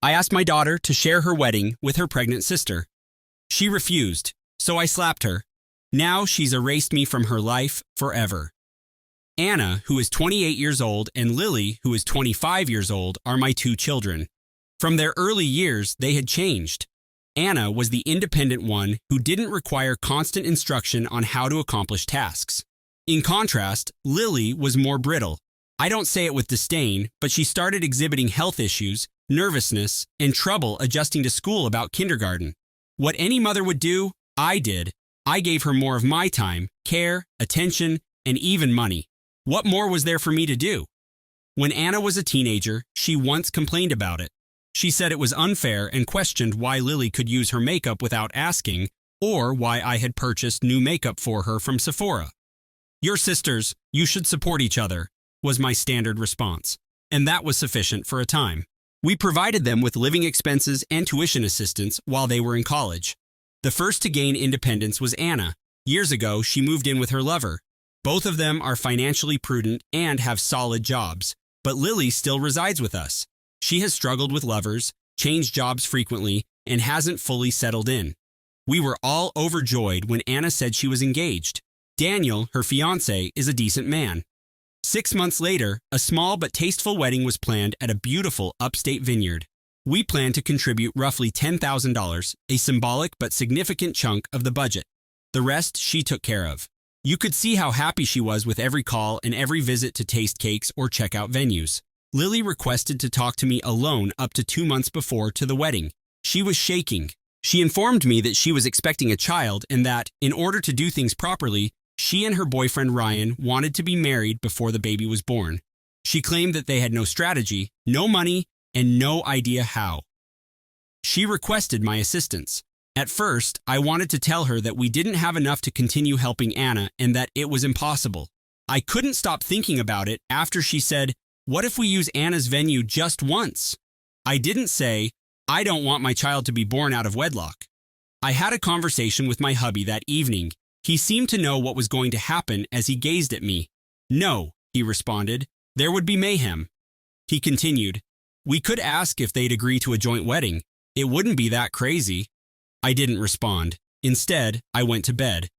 I asked my daughter to share her wedding with her pregnant sister. She refused, so I slapped her. Now she's erased me from her life forever. Anna, who is 28 years old, and Lily, who is 25 years old, are my two children. From their early years, they had changed. Anna was the independent one who didn't require constant instruction on how to accomplish tasks. In contrast, Lily was more brittle. I don't say it with disdain, but she started exhibiting health issues, nervousness, and trouble adjusting to school about kindergarten. What any mother would do, I did. I gave her more of my time, care, attention, and even money. What more was there for me to do? When Anna was a teenager, she once complained about it. She said it was unfair and questioned why Lily could use her makeup without asking, or why I had purchased new makeup for her from Sephora. "You're sisters, you should support each other," was my standard response, and that was sufficient for a time. We provided them with living expenses and tuition assistance while they were in college. The first to gain independence was Anna. Years ago, she moved in with her lover. Both of them are financially prudent and have solid jobs, but Lily still resides with us. She has struggled with lovers, changed jobs frequently, and hasn't fully settled in. We were all overjoyed when Anna said she was engaged. Daniel, her fiancé, is a decent man. 6 months later, a small but tasteful wedding was planned at a beautiful upstate vineyard. We planned to contribute roughly $10,000, a symbolic but significant chunk of the budget. The rest she took care of. You could see how happy she was with every call and every visit to taste cakes or check out venues. Lily requested to talk to me alone up to 2 months before to the wedding. She was shaking. She informed me that she was expecting a child and that, in order to do things properly, she and her boyfriend Ryan wanted to be married before the baby was born. She claimed that they had no strategy, no money, and no idea how. She requested my assistance. At first, I wanted to tell her that we didn't have enough to continue helping Anna and that it was impossible. I couldn't stop thinking about it after she said, "What if we use Anna's venue just once?" I didn't say, "I don't want my child to be born out of wedlock." I had a conversation with my hubby that evening. He seemed to know what was going to happen as he gazed at me. "No," he responded, "there would be mayhem." He continued, "We could ask if they'd agree to a joint wedding. It wouldn't be that crazy." I didn't respond. Instead, I went to bed.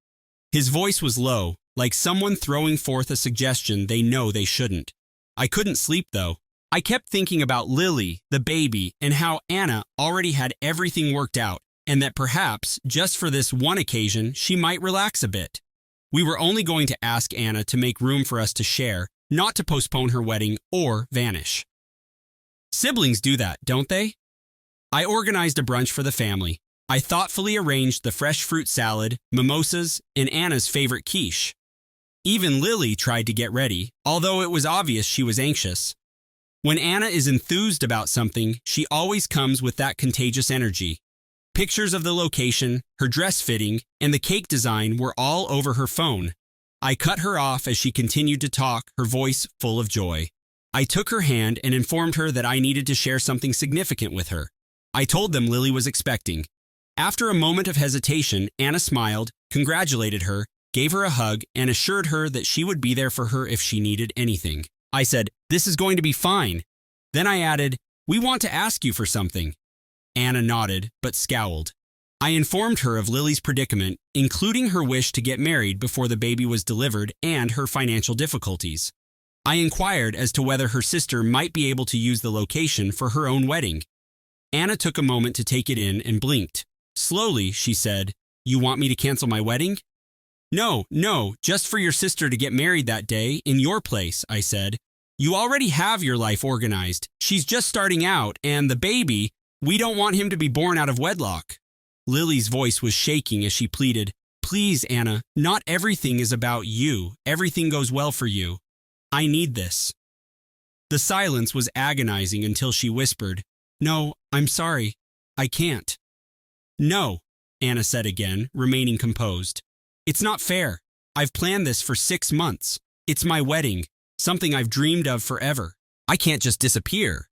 His voice was low, like someone throwing forth a suggestion they know they shouldn't. I couldn't sleep, though. I kept thinking about Lily, the baby, and how Anna already had everything worked out, and that perhaps, just for this one occasion, she might relax a bit. We were only going to ask Anna to make room for us to share, not to postpone her wedding or vanish. Siblings do that, don't they? I organized a brunch for the family. I thoughtfully arranged the fresh fruit salad, mimosas, and Anna's favorite quiche. Even Lily tried to get ready, although it was obvious she was anxious. When Anna is enthused about something, she always comes with that contagious energy. Pictures of the location, her dress fitting, and the cake design were all over her phone. I cut her off as she continued to talk, her voice full of joy. I took her hand and informed her that I needed to share something significant with her. I told them Lily was expecting. After a moment of hesitation, Anna smiled, congratulated her, gave her a hug, and assured her that she would be there for her if she needed anything. I said, "This is going to be fine." Then I added, "We want to ask you for something." Anna nodded, but scowled. I informed her of Lily's predicament, including her wish to get married before the baby was delivered and her financial difficulties. I inquired as to whether her sister might be able to use the location for her own wedding. Anna took a moment to take it in and blinked. Slowly, she said, "You want me to cancel my wedding?" No, just for your sister to get married that day in your place," I said. "You already have your life organized. She's just starting out, and the baby, we don't want him to be born out of wedlock." Lily's voice was shaking as she pleaded, "Please, Anna, not everything is about you. Everything goes well for you. I need this." The silence was agonizing until she whispered, "No, I'm sorry. I can't." "No," Anna said again, remaining composed. "It's not fair. I've planned this for 6 months. It's my wedding, something I've dreamed of forever. I can't just disappear."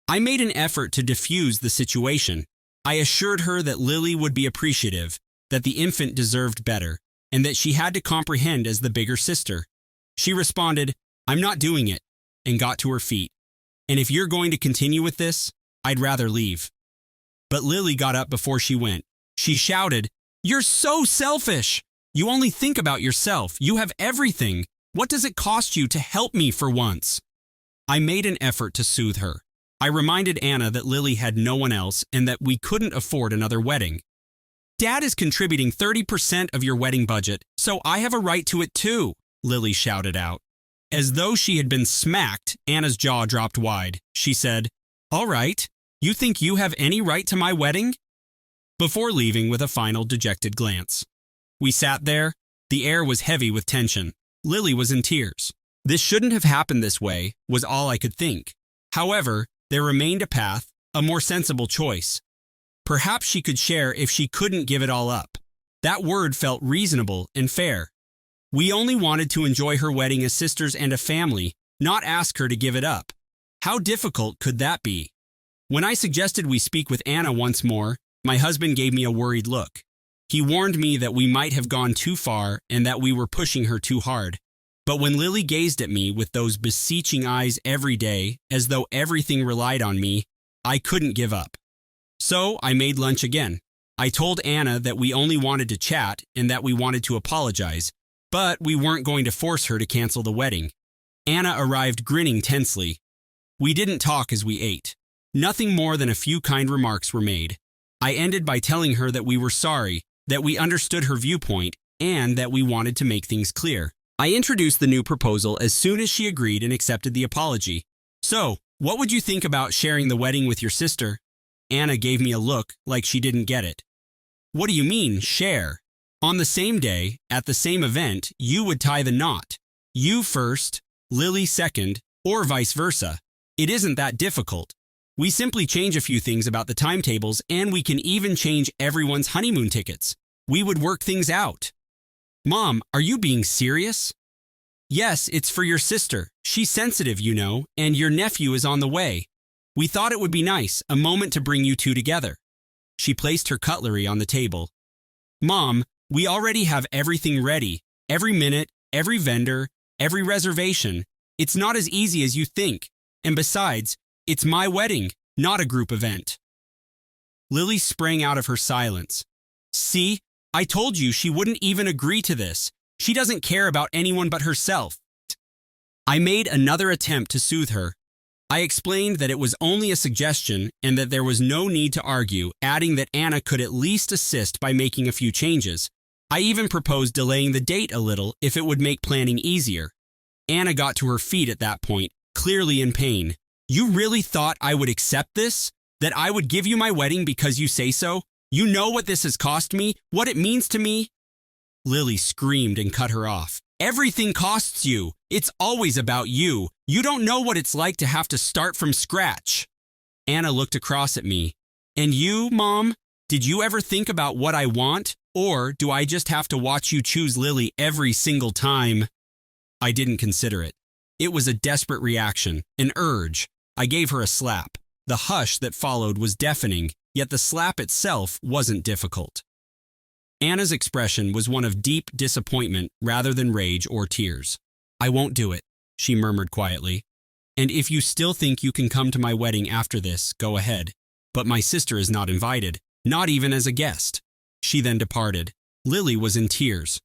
I made an effort to diffuse the situation. I assured her that Lily would be appreciative, that the infant deserved better, and that she had to comprehend as the bigger sister. She responded, "I'm not doing it," and got to her feet. "And if you're going to continue with this, I'd rather leave. But Lily got up before she went. She shouted, "You're so selfish! You only think about yourself. You have everything. What does it cost you to help me for once?" I made an effort to soothe her. I reminded Anna that Lily had no one else and that we couldn't afford another wedding. "Dad is contributing 30% of your wedding budget, so I have a right to it too," Lily shouted out. As though she had been smacked, Anna's jaw dropped wide. She said, "All right, you think you have any right to my wedding?" Before leaving with a final dejected glance. We sat there. The air was heavy with tension. Lily was in tears. This shouldn't have happened this way, was all I could think. However, there remained a path, a more sensible choice. Perhaps she could share if she couldn't give it all up. That word felt reasonable and fair. We only wanted to enjoy her wedding as sisters and a family, not ask her to give it up. How difficult could that be? When I suggested we speak with Anna once more, my husband gave me a worried look. He warned me that we might have gone too far and that we were pushing her too hard. But when Lily gazed at me with those beseeching eyes every day, as though everything relied on me, I couldn't give up. So I made lunch again. I told Anna that we only wanted to chat and that we wanted to apologize, but we weren't going to force her to cancel the wedding. Anna arrived grinning tensely. We didn't talk as we ate. Nothing more than a few kind remarks were made. I ended by telling her that we were sorry, that we understood her viewpoint, and that we wanted to make things clear. I introduced the new proposal as soon as she agreed and accepted the apology. "So, what would you think about sharing the wedding with your sister?" Anna gave me a look like she didn't get it. "What do you mean, share? On the same day, at the same event, you would tie the knot. You first, Lily second, or vice versa. It isn't that difficult. We simply change a few things about the timetables, and we can even change everyone's honeymoon tickets. We would work things out." "Mom, are you being serious?" "Yes, it's for your sister. She's sensitive, you know, and your nephew is on the way. We thought it would be nice, a moment to bring you two together." She placed her cutlery on the table. "Mom, we already have everything ready. Every minute, every vendor, every reservation. It's not as easy as you think. And besides, it's my wedding, not a group event." Lily sprang out of her silence. "See? I told you she wouldn't even agree to this. She doesn't care about anyone but herself." I made another attempt to soothe her. I explained that it was only a suggestion and that there was no need to argue, adding that Anna could at least assist by making a few changes. I even proposed delaying the date a little if it would make planning easier. Anna got to her feet at that point, clearly in pain. "You really thought I would accept this? That I would give you my wedding because you say so? You know what this has cost me? What it means to me?" Lily screamed and cut her off. "Everything costs you. It's always about you. You don't know what it's like to have to start from scratch." Anna looked across at me. "And you, Mom? Did you ever think about what I want? Or do I just have to watch you choose Lily every single time?" I didn't consider it. It was a desperate reaction, an urge. I gave her a slap. The hush that followed was deafening, yet the slap itself wasn't difficult. Anna's expression was one of deep disappointment rather than rage or tears. "I won't do it," she murmured quietly. "And if you still think you can come to my wedding after this, go ahead. But my sister is not invited, not even as a guest." She then departed. Lily was in tears.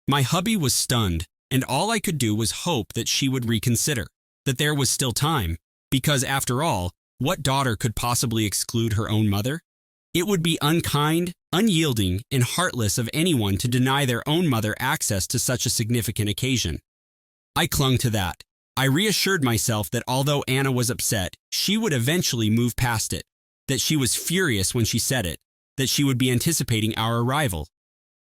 My hubby was stunned, and all I could do was hope that she would reconsider, that there was still time, because after all, what daughter could possibly exclude her own mother? It would be unkind, unyielding, and heartless of anyone to deny their own mother access to such a significant occasion. I clung to that. I reassured myself that although Anna was upset, she would eventually move past it, that she was furious when she said it, that she would be anticipating our arrival.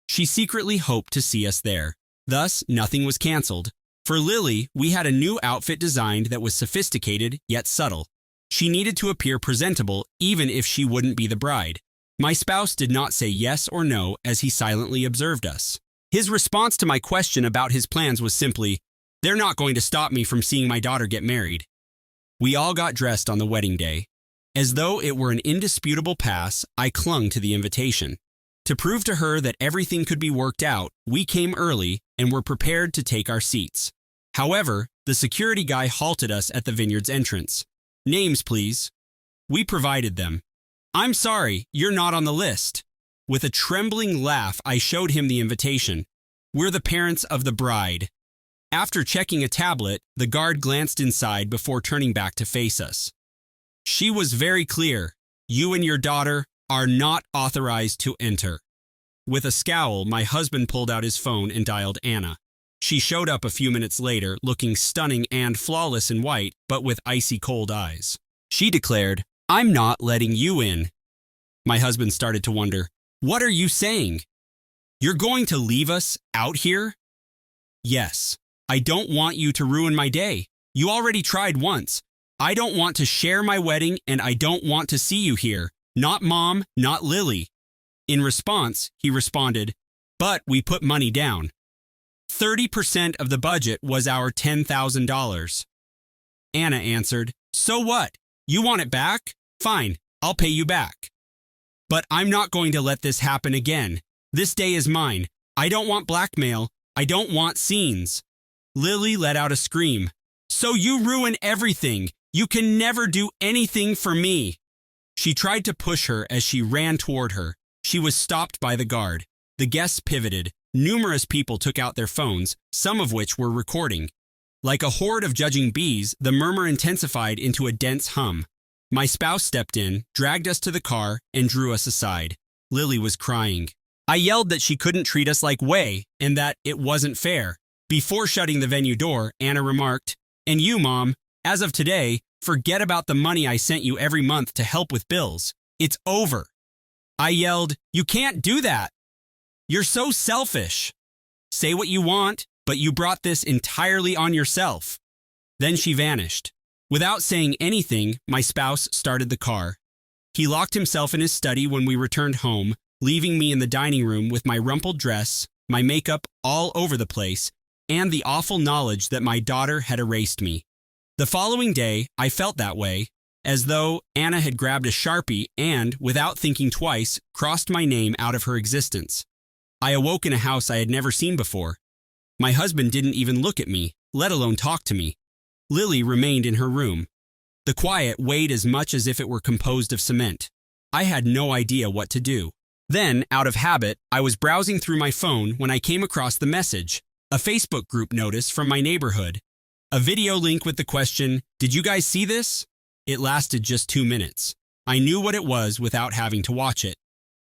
She secretly hoped to see us there. Thus, nothing was canceled. For Lily, we had a new outfit designed that was sophisticated yet subtle. She needed to appear presentable even if she wouldn't be the bride. My spouse did not say yes or no as he silently observed us. His response to my question about his plans was simply, "They're not going to stop me from seeing my daughter get married." We all got dressed on the wedding day. As though it were an indisputable pass, I clung to the invitation. To prove to her that everything could be worked out, we came early and were prepared to take our seats. However, the security guy halted us at the vineyard's entrance. "Names, please." We provided them. I'm sorry, you're not on the list. With a trembling laugh, I showed him the invitation. We're the parents of the bride. After checking a tablet, the guard glanced inside before turning back to face us. She was very clear. You and your daughter are not authorized to enter. With a scowl, my husband pulled out his phone and dialed Anna. She showed up a few minutes later, looking stunning and flawless in white, but with icy cold eyes. She declared, "I'm not letting you in." My husband started to wonder, "What are you saying? You're going to leave us out here?" "Yes. I don't want you to ruin my day. You already tried once. I don't want to share my wedding, and I don't want to see you here. Not Mom, not Lily." In response, he responded, "But we put money down. 30% of the budget was our $10,000. Anna answered, "So what? You want it back? Fine, I'll pay you back. But I'm not going to let this happen again. This day is mine. I don't want blackmail. I don't want scenes." Lily let out a scream. "So you ruin everything. You can never do anything for me." She tried to push her as she ran toward her. She was stopped by the guard. The guests pivoted. Numerous people took out their phones, some of which were recording. Like a horde of judging bees, the murmur intensified into a dense hum. My spouse stepped in, dragged us to the car, and drew us aside. Lily was crying. I yelled that she couldn't treat us like way and that it wasn't fair. Before shutting the venue door, Anna remarked, "And you, Mom, as of today, forget about the money I sent you every month to help with bills. It's over." I yelled, "You can't do that. You're so selfish. Say what you want, but you brought this entirely on yourself." Then she vanished. Without saying anything, my spouse started the car. He locked himself in his study when we returned home, leaving me in the dining room with my rumpled dress, my makeup all over the place, and the awful knowledge that my daughter had erased me. The following day, I felt that way, as though Anna had grabbed a Sharpie and, without thinking twice, crossed my name out of her existence. I awoke in a house I had never seen before. My husband didn't even look at me, let alone talk to me. Lily remained in her room. The quiet weighed as much as if it were composed of cement. I had no idea what to do. Then, out of habit, I was browsing through my phone when I came across the message, a Facebook group notice from my neighborhood. A video link with the question, "Did you guys see this?" It lasted just 2 minutes. I knew what it was without having to watch it.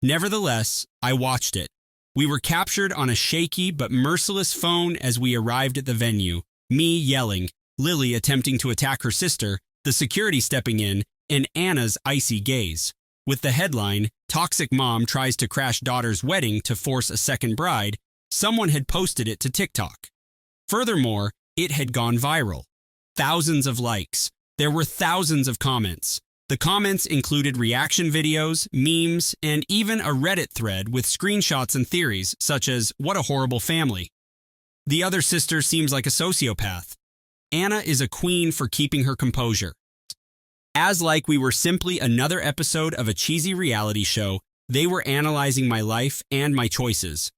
Nevertheless, I watched it. We were captured on a shaky but merciless phone as we arrived at the venue, me yelling, Lily attempting to attack her sister, the security stepping in, and Anna's icy gaze. With the headline, "Toxic Mom Tries to Crash Daughter's Wedding to Force a Second Bride," someone had posted it to TikTok. Furthermore, it had gone viral. Thousands of likes. There were thousands of comments. The comments included reaction videos, memes, and even a Reddit thread with screenshots and theories, such as, "What a horrible family." The other sister seems like a sociopath. Anna is a queen for keeping her composure. As like we were simply another episode of a cheesy reality show, they were analyzing my life and my choices.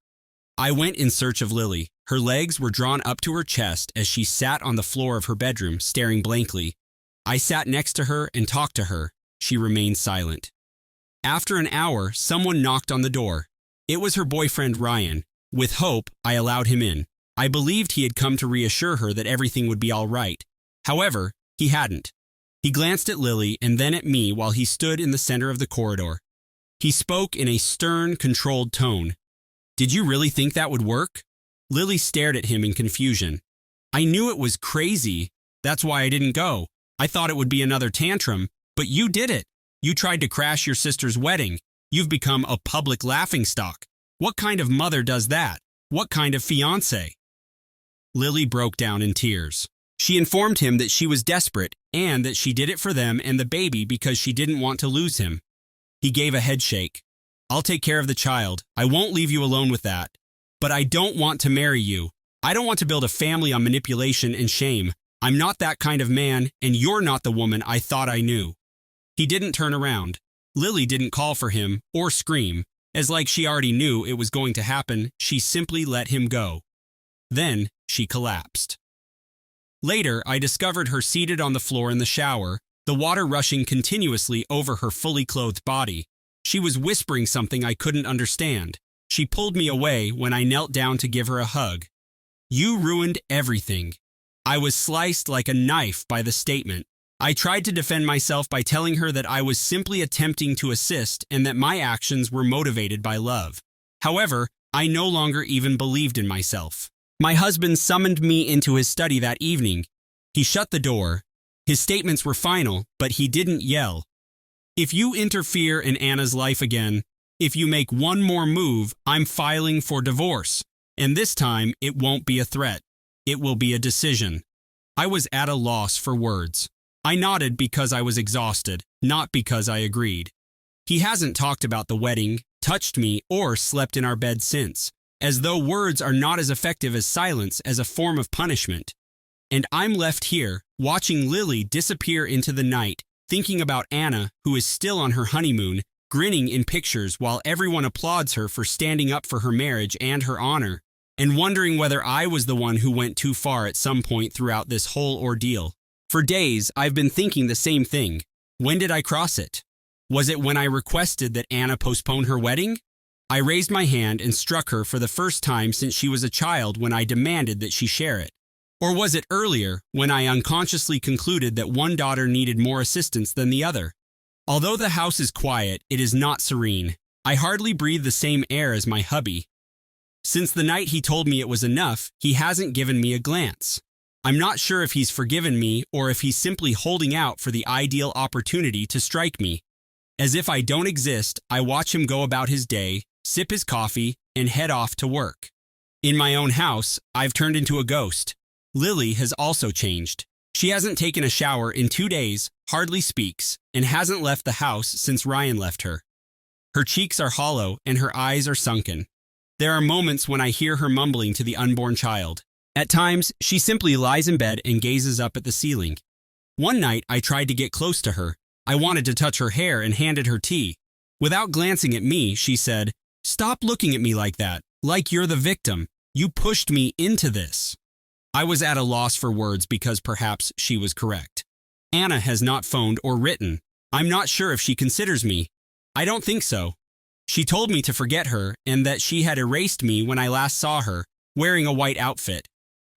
I went in search of Lily. Her legs were drawn up to her chest as she sat on the floor of her bedroom, staring blankly. I sat next to her and talked to her. She remained silent. After an hour, someone knocked on the door. It was her boyfriend, Ryan. With hope, I allowed him in. I believed he had come to reassure her that everything would be all right. However, he hadn't. He glanced at Lily and then at me while he stood in the center of the corridor. He spoke in a stern, controlled tone. "Did you really think that would work?" Lily stared at him in confusion. "I knew it was crazy. That's why I didn't go. I thought it would be another tantrum, but you did it. You tried to crash your sister's wedding. You've become a public laughingstock. What kind of mother does that? What kind of fiancé?" Lily broke down in tears. She informed him that she was desperate and that she did it for them and the baby because she didn't want to lose him. He gave a headshake. "I'll take care of the child. I won't leave you alone with that. But I don't want to marry you. I don't want to build a family on manipulation and shame. I'm not that kind of man, and you're not the woman I thought I knew." He didn't turn around. Lily didn't call for him or scream. As like she already knew it was going to happen, she simply let him go. Then she collapsed. Later, I discovered her seated on the floor in the shower, the water rushing continuously over her fully clothed body. She was whispering something I couldn't understand. She pulled me away when I knelt down to give her a hug. "You ruined everything." I was sliced like a knife by the statement. I tried to defend myself by telling her that I was simply attempting to assist and that my actions were motivated by love. However, I no longer even believed in myself. My husband summoned me into his study that evening. He shut the door. His statements were final, but he didn't yell. "If you interfere in Anna's life again, if you make one more move, I'm filing for divorce. And this time, it won't be a threat. It will be a decision." I was at a loss for words. I nodded because I was exhausted, not because I agreed. He hasn't talked about the wedding, touched me, or slept in our bed since, as though words are not as effective as silence as a form of punishment. And I'm left here, watching Lily disappear into the night, thinking about Anna, who is still on her honeymoon, grinning in pictures while everyone applauds her for standing up for her marriage and her honor, and wondering whether I was the one who went too far at some point throughout this whole ordeal. For days, I've been thinking the same thing. When did I cross it? Was it when I requested that Anna postpone her wedding? I raised my hand and struck her for the first time since she was a child when I demanded that she share it. Or was it earlier, when I unconsciously concluded that one daughter needed more assistance than the other? Although the house is quiet, it is not serene. I hardly breathe the same air as my hubby. Since the night he told me it was enough, he hasn't given me a glance. I'm not sure if he's forgiven me or if he's simply holding out for the ideal opportunity to strike me. As if I don't exist, I watch him go about his day, sip his coffee, and head off to work. In my own house, I've turned into a ghost. Lily has also changed. She hasn't taken a shower in 2 days, hardly speaks, and hasn't left the house since Ryan left her. Her cheeks are hollow and her eyes are sunken. There are moments when I hear her mumbling to the unborn child. At times, she simply lies in bed and gazes up at the ceiling. One night, I tried to get close to her. I wanted to touch her hair and handed her tea. Without glancing at me, she said, "Stop looking at me like that, like you're the victim. You pushed me into this." I was at a loss for words because perhaps she was correct. Anna has not phoned or written. I'm not sure if she considers me. I don't think so. She told me to forget her and that she had erased me when I last saw her, wearing a white outfit.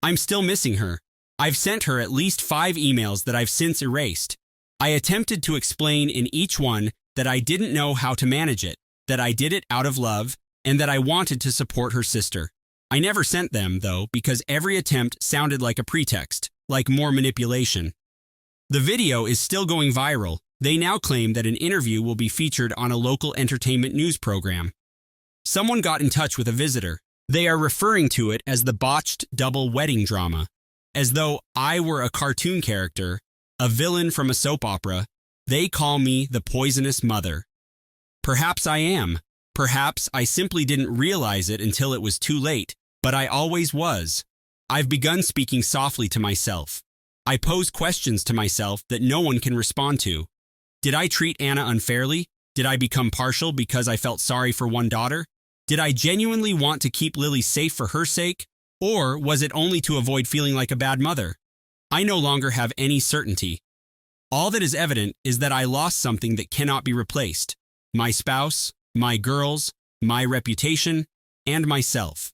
I'm still missing her. I've sent her at least 5 emails that I've since erased. I attempted to explain in each one that I didn't know how to manage it, that I did it out of love, and that I wanted to support her sister. I never sent them, though, because every attempt sounded like a pretext, like more manipulation. The video is still going viral. They now claim that an interview will be featured on a local entertainment news program. Someone got in touch with a visitor. They are referring to it as the botched double wedding drama, as though I were a cartoon character, a villain from a soap opera. They call me the poisonous mother. Perhaps I am. Perhaps I simply didn't realize it until it was too late, but I always was. I've begun speaking softly to myself. I pose questions to myself that no one can respond to. Did I treat Anna unfairly? Did I become partial because I felt sorry for one daughter? Did I genuinely want to keep Lily safe for her sake? Or was it only to avoid feeling like a bad mother? I no longer have any certainty. All that is evident is that I lost something that cannot be replaced. My spouse, my girls, my reputation, and myself.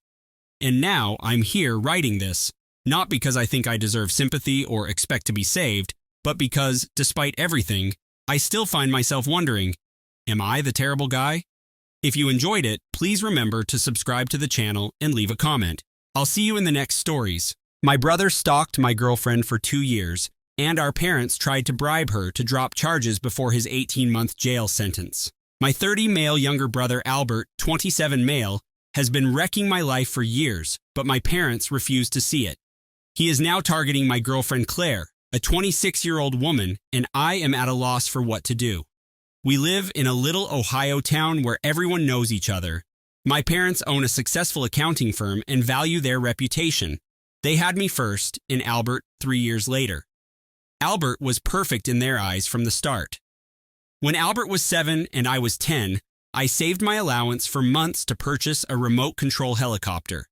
And now I'm here writing this, not because I think I deserve sympathy or expect to be saved, but because, despite everything, I still find myself wondering, am I the terrible guy? If you enjoyed it, please remember to subscribe to the channel and leave a comment. I'll see you in the next stories. My brother stalked my girlfriend for 2 years, and our parents tried to bribe her to drop charges before his 18-month jail sentence. My 30 male younger brother Albert, 27 male, has been wrecking my life for years, but my parents refuse to see it. He is now targeting my girlfriend Claire, a 26-year-old woman, and I am at a loss for what to do. We live in a little Ohio town where everyone knows each other. My parents own a successful accounting firm and value their reputation. They had me first, and Albert 3 years later. Albert was perfect in their eyes from the start. When Albert was 7 and I was 10, I saved my allowance for months to purchase a remote control helicopter.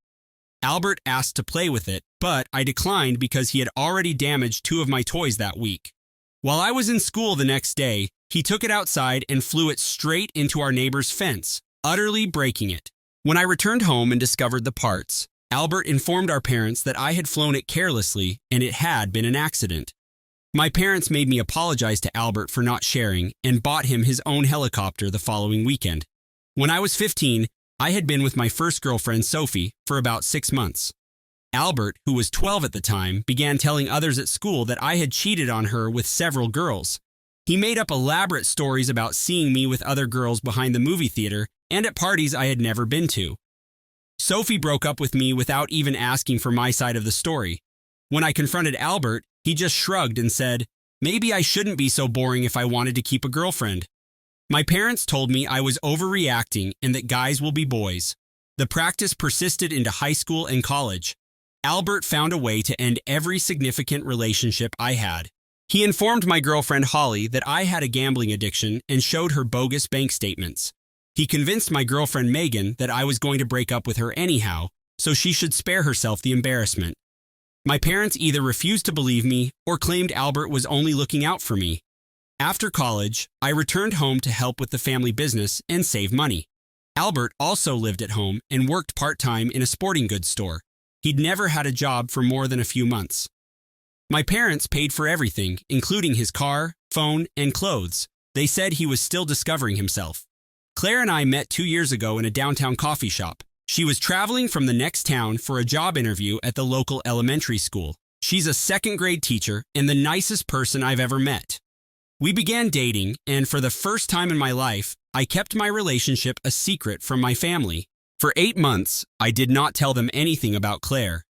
Albert asked to play with it, but I declined because he had already damaged 2 of my toys that week. While I was in school the next day, he took it outside and flew it straight into our neighbor's fence, utterly breaking it. When I returned home and discovered the parts, Albert informed our parents that I had flown it carelessly and it had been an accident. My parents made me apologize to Albert for not sharing and bought him his own helicopter the following weekend. When I was 15, I had been with my first girlfriend, Sophie, for about 6 months. Albert, who was 12 at the time, began telling others at school that I had cheated on her with several girls. He made up elaborate stories about seeing me with other girls behind the movie theater and at parties I had never been to. Sophie broke up with me without even asking for my side of the story. When I confronted Albert, he just shrugged and said, "Maybe I shouldn't be so boring if I wanted to keep a girlfriend." My parents told me I was overreacting and that guys will be boys. The practice persisted into high school and college. Albert found a way to end every significant relationship I had. He informed my girlfriend Holly that I had a gambling addiction and showed her bogus bank statements. He convinced my girlfriend Megan that I was going to break up with her anyhow, so she should spare herself the embarrassment. My parents either refused to believe me or claimed Albert was only looking out for me. After college, I returned home to help with the family business and save money. Albert also lived at home and worked part-time in a sporting goods store. He'd never had a job for more than a few months. My parents paid for everything, including his car, phone, and clothes. They said he was still discovering himself. Claire and I met 2 years ago in a downtown coffee shop. She was traveling from the next town for a job interview at the local elementary school. She's a second-grade teacher and the nicest person I've ever met. We began dating, and for the first time in my life, I kept my relationship a secret from my family. For 8 months, I did not tell them anything about Claire.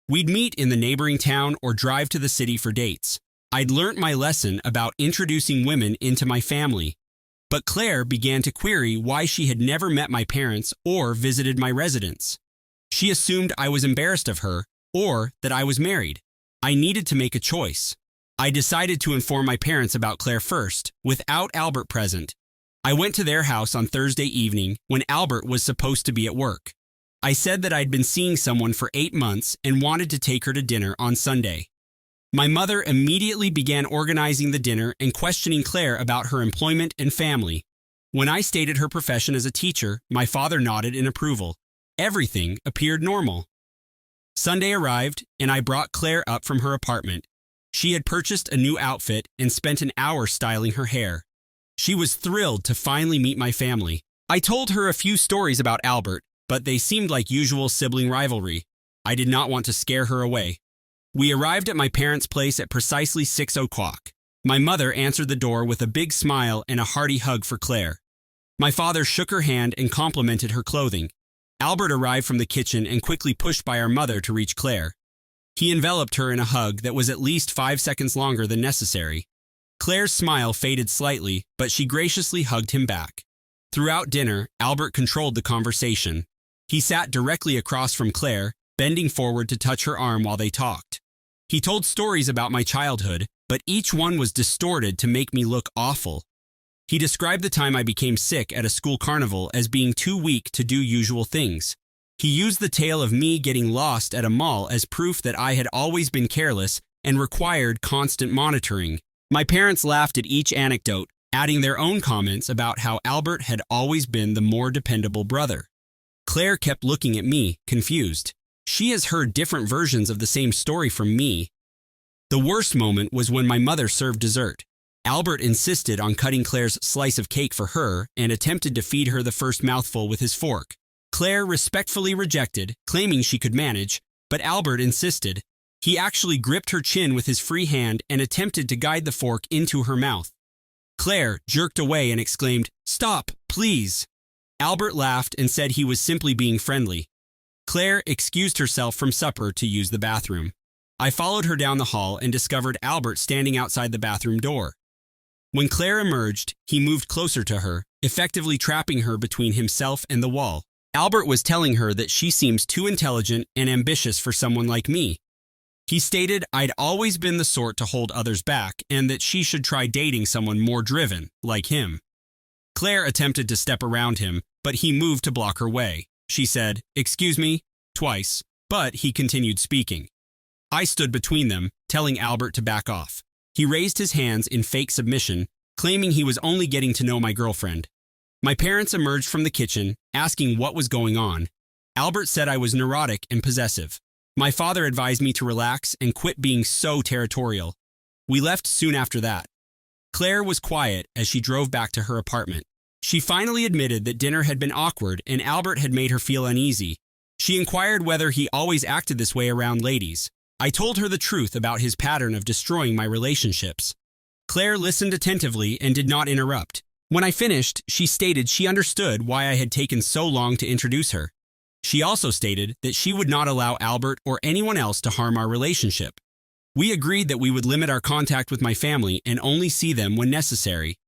We'd meet in the neighboring town or drive to the city for dates. I'd learnt my lesson about introducing women into my family. But Claire began to query why she had never met my parents or visited my residence. She assumed I was embarrassed of her or that I was married. I needed to make a choice. I decided to inform my parents about Claire first, without Albert present. I went to their house on Thursday evening when Albert was supposed to be at work. I said that I'd been seeing someone for 8 months and wanted to take her to dinner on Sunday. My mother immediately began organizing the dinner and questioning Claire about her employment and family. When I stated her profession as a teacher, my father nodded in approval. Everything appeared normal. Sunday arrived, and I brought Claire up from her apartment. She had purchased a new outfit and spent an hour styling her hair. She was thrilled to finally meet my family. I told her a few stories about Albert, but they seemed like usual sibling rivalry. I did not want to scare her away. We arrived at my parents' place at precisely 6 o'clock. My mother answered the door with a big smile and a hearty hug for Claire. My father shook her hand and complimented her clothing. Albert arrived from the kitchen and quickly pushed by our mother to reach Claire. He enveloped her in a hug that was at least 5 seconds longer than necessary. Claire's smile faded slightly, but she graciously hugged him back. Throughout dinner, Albert controlled the conversation. He sat directly across from Claire, bending forward to touch her arm while they talked. He told stories about my childhood, but each one was distorted to make me look awful. He described the time I became sick at a school carnival as being too weak to do usual things. He used the tale of me getting lost at a mall as proof that I had always been careless and required constant monitoring. My parents laughed at each anecdote, adding their own comments about how Albert had always been the more dependable brother. Claire kept looking at me, confused. She has heard different versions of the same story from me. The worst moment was when my mother served dessert. Albert insisted on cutting Claire's slice of cake for her and attempted to feed her the first mouthful with his fork. Claire respectfully rejected, claiming she could manage, but Albert insisted. He actually gripped her chin with his free hand and attempted to guide the fork into her mouth. Claire jerked away and exclaimed, "Stop, please." Albert laughed and said he was simply being friendly. Claire excused herself from supper to use the bathroom. I followed her down the hall and discovered Albert standing outside the bathroom door. When Claire emerged, he moved closer to her, effectively trapping her between himself and the wall. Albert was telling her that she seems too intelligent and ambitious for someone like me. He stated I'd always been the sort to hold others back and that she should try dating someone more driven, like him. Claire attempted to step around him, but he moved to block her way. She said, "Excuse me," twice, but he continued speaking. I stood between them, telling Albert to back off. He raised his hands in fake submission, claiming he was only getting to know my girlfriend. My parents emerged from the kitchen, asking what was going on. Albert said I was neurotic and possessive. My father advised me to relax and quit being so territorial. We left soon after that. Claire was quiet as she drove back to her apartment. She finally admitted that dinner had been awkward and Albert had made her feel uneasy. She inquired whether he always acted this way around ladies. I told her the truth about his pattern of destroying my relationships. Claire listened attentively and did not interrupt. When I finished, she stated she understood why I had taken so long to introduce her. She also stated that she would not allow Albert or anyone else to harm our relationship. We agreed that we would limit our contact with my family and only see them when necessary.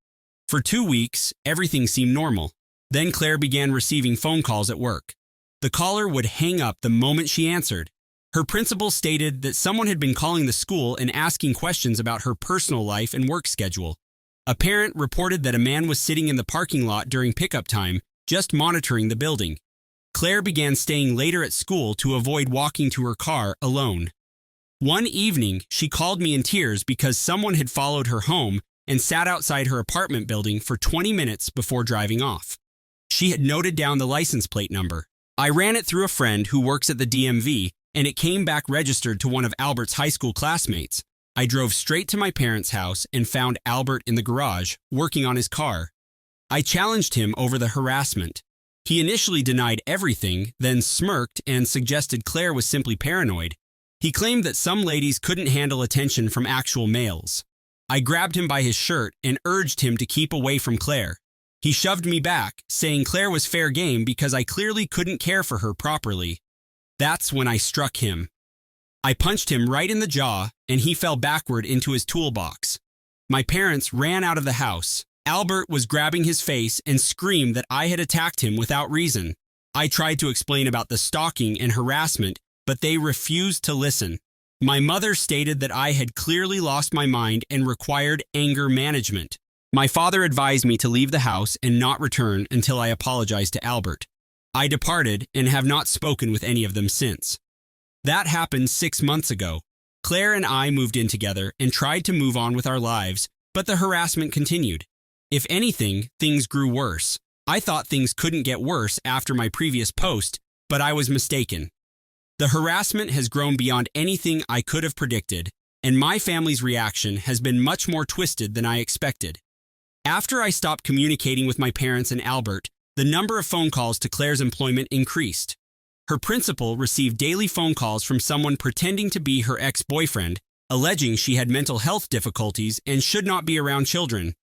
For 2 weeks, everything seemed normal. Then Claire began receiving phone calls at work. The caller would hang up the moment she answered. Her principal stated that someone had been calling the school and asking questions about her personal life and work schedule. A parent reported that a man was sitting in the parking lot during pickup time, just monitoring the building. Claire began staying later at school to avoid walking to her car alone. One evening, she called me in tears because someone had followed her home and sat outside her apartment building for 20 minutes before driving off. She had noted down the license plate number. I ran it through a friend who works at the DMV, and it came back registered to one of Albert's high school classmates. I drove straight to my parents' house and found Albert in the garage, working on his car. I challenged him over the harassment. He initially denied everything, then smirked and suggested Claire was simply paranoid. He claimed that some ladies couldn't handle attention from actual males. I grabbed him by his shirt and urged him to keep away from Claire. He shoved me back, saying Claire was fair game because I clearly couldn't care for her properly. That's when I struck him. I punched him right in the jaw, and he fell backward into his toolbox. My parents ran out of the house. Albert was grabbing his face and screamed that I had attacked him without reason. I tried to explain about the stalking and harassment, but they refused to listen. My mother stated that I had clearly lost my mind and required anger management. My father advised me to leave the house and not return until I apologized to Albert. I departed and have not spoken with any of them since. That happened 6 months ago. Claire and I moved in together and tried to move on with our lives, but the harassment continued. If anything, things grew worse. I thought things couldn't get worse after my previous post, but I was mistaken. The harassment has grown beyond anything I could have predicted, and my family's reaction has been much more twisted than I expected. After I stopped communicating with my parents and Albert, the number of phone calls to Claire's employment increased. Her principal received daily phone calls from someone pretending to be her ex-boyfriend, alleging she had mental health difficulties and should not be around children.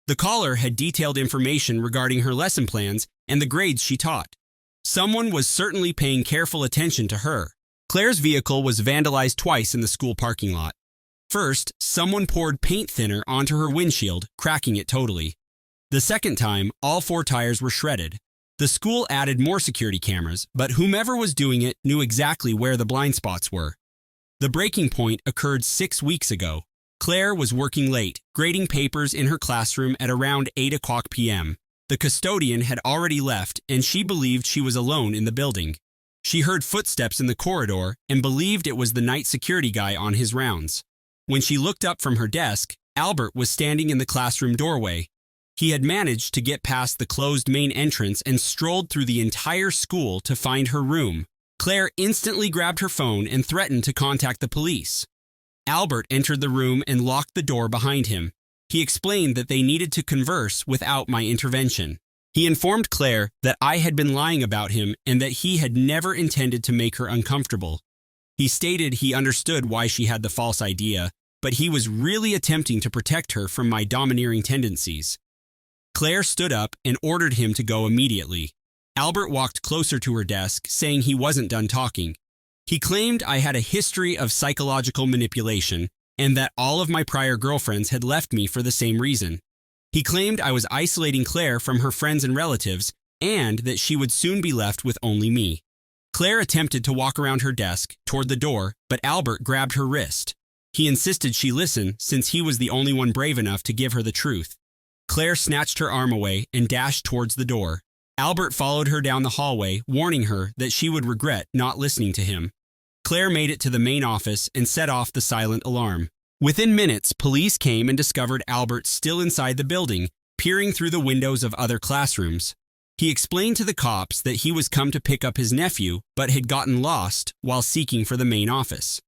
The caller had detailed information regarding her lesson plans and the grades she taught. Someone was certainly paying careful attention to her. Claire's vehicle was vandalized twice in the school parking lot. First, someone poured paint thinner onto her windshield, cracking it totally. The second time, all 4 tires were shredded. The school added more security cameras, but whomever was doing it knew exactly where the blind spots were. The breaking point occurred 6 weeks ago. Claire was working late, grading papers in her classroom at around 8 o'clock p.m. The custodian had already left, and she believed she was alone in the building. She heard footsteps in the corridor and believed it was the night security guy on his rounds. When she looked up from her desk, Albert was standing in the classroom doorway. He had managed to get past the closed main entrance and strolled through the entire school to find her room. Claire instantly grabbed her phone and threatened to contact the police. Albert entered the room and locked the door behind him. He explained that they needed to converse without my intervention. He informed Claire that I had been lying about him and that he had never intended to make her uncomfortable. He stated he understood why she had the false idea, but he was really attempting to protect her from my domineering tendencies. Claire stood up and ordered him to go immediately. Albert walked closer to her desk, saying he wasn't done talking. He claimed I had a history of psychological manipulation and that all of my prior girlfriends had left me for the same reason. He claimed I was isolating Claire from her friends and relatives and that she would soon be left with only me. Claire attempted to walk around her desk toward the door, but Albert grabbed her wrist. He insisted she listen since he was the only one brave enough to give her the truth. Claire snatched her arm away and dashed towards the door. Albert followed her down the hallway, warning her that she would regret not listening to him. Claire made it to the main office and set off the silent alarm. Within minutes, police came and discovered Albert still inside the building, peering through the windows of other classrooms. He explained to the cops that he was come to pick up his nephew, but had gotten lost while seeking for the main office.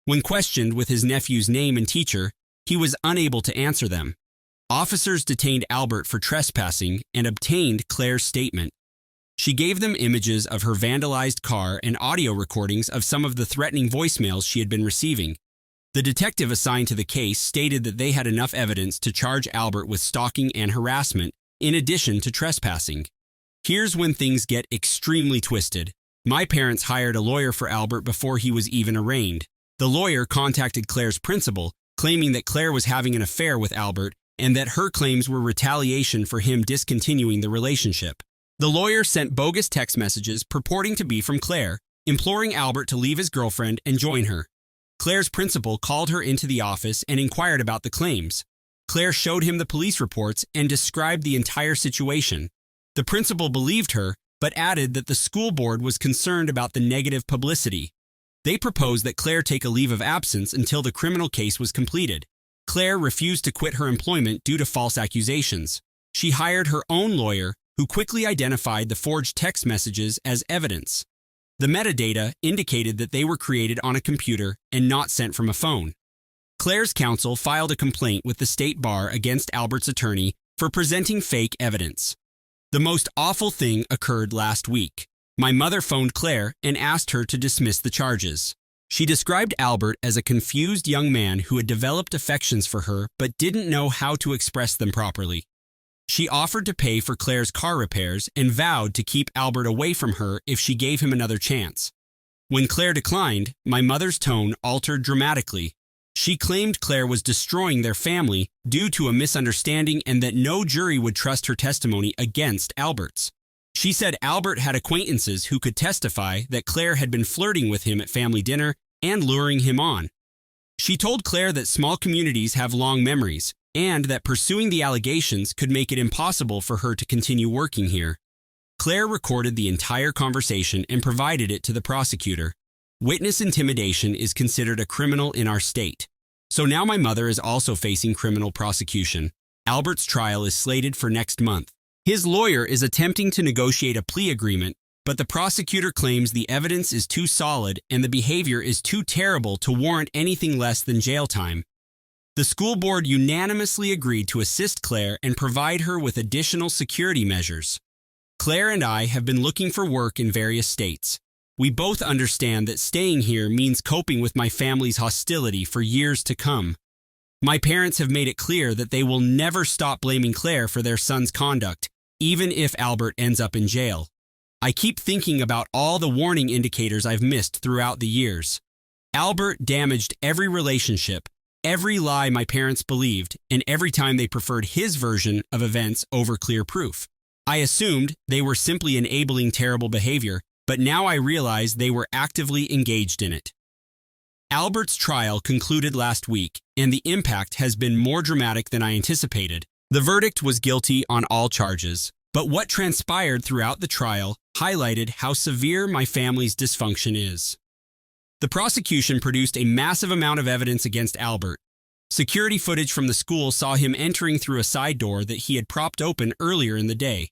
When questioned with his nephew's name and teacher, he was unable to answer them. Officers detained Albert for trespassing and obtained Claire's statement. She gave them images of her vandalized car and audio recordings of some of the threatening voicemails she had been receiving. The detective assigned to the case stated that they had enough evidence to charge Albert with stalking and harassment, in addition to trespassing. Here's when things get extremely twisted. My parents hired a lawyer for Albert before he was even arraigned. The lawyer contacted Claire's principal, claiming that Claire was having an affair with Albert and that her claims were retaliation for him discontinuing the relationship. The lawyer sent bogus text messages purporting to be from Claire, imploring Albert to leave his girlfriend and join her. Claire's principal called her into the office and inquired about the claims. Claire showed him the police reports and described the entire situation. The principal believed her, but added that the school board was concerned about the negative publicity. They proposed that Claire take a leave of absence until the criminal case was completed. Claire refused to quit her employment due to false accusations. She hired her own lawyer, who quickly identified the forged text messages as evidence. The metadata indicated that they were created on a computer and not sent from a phone. Claire's counsel filed a complaint with the state bar against Albert's attorney for presenting fake evidence. The most awful thing occurred last week. My mother phoned Claire and asked her to dismiss the charges. She described Albert as a confused young man who had developed affections for her but didn't know how to express them properly. She offered to pay for Claire's car repairs and vowed to keep Albert away from her if she gave him another chance. When Claire declined, my mother's tone altered dramatically. She claimed Claire was destroying their family due to a misunderstanding and that no jury would trust her testimony against Albert's. She said Albert had acquaintances who could testify that Claire had been flirting with him at family dinner and luring him on. She told Claire that small communities have long memories, and that pursuing the allegations could make it impossible for her to continue working here. Claire recorded the entire conversation and provided it to the prosecutor. Witness intimidation is considered a criminal in our state. So now my mother is also facing criminal prosecution. Albert's trial is slated for next month. His lawyer is attempting to negotiate a plea agreement, but the prosecutor claims the evidence is too solid and the behavior is too terrible to warrant anything less than jail time. The school board unanimously agreed to assist Claire and provide her with additional security measures. Claire and I have been looking for work in various states. We both understand that staying here means coping with my family's hostility for years to come. My parents have made it clear that they will never stop blaming Claire for their son's conduct, even if Albert ends up in jail. I keep thinking about all the warning indicators I've missed throughout the years. Albert damaged every relationship, every lie my parents believed, and every time they preferred his version of events over clear proof. I assumed they were simply enabling terrible behavior, but now I realize they were actively engaged in it. Albert's trial concluded last week, and the impact has been more dramatic than I anticipated. The verdict was guilty on all charges, but what transpired throughout the trial highlighted how severe my family's dysfunction is. The prosecution produced a massive amount of evidence against Albert. Security footage from the school saw him entering through a side door that he had propped open earlier in the day.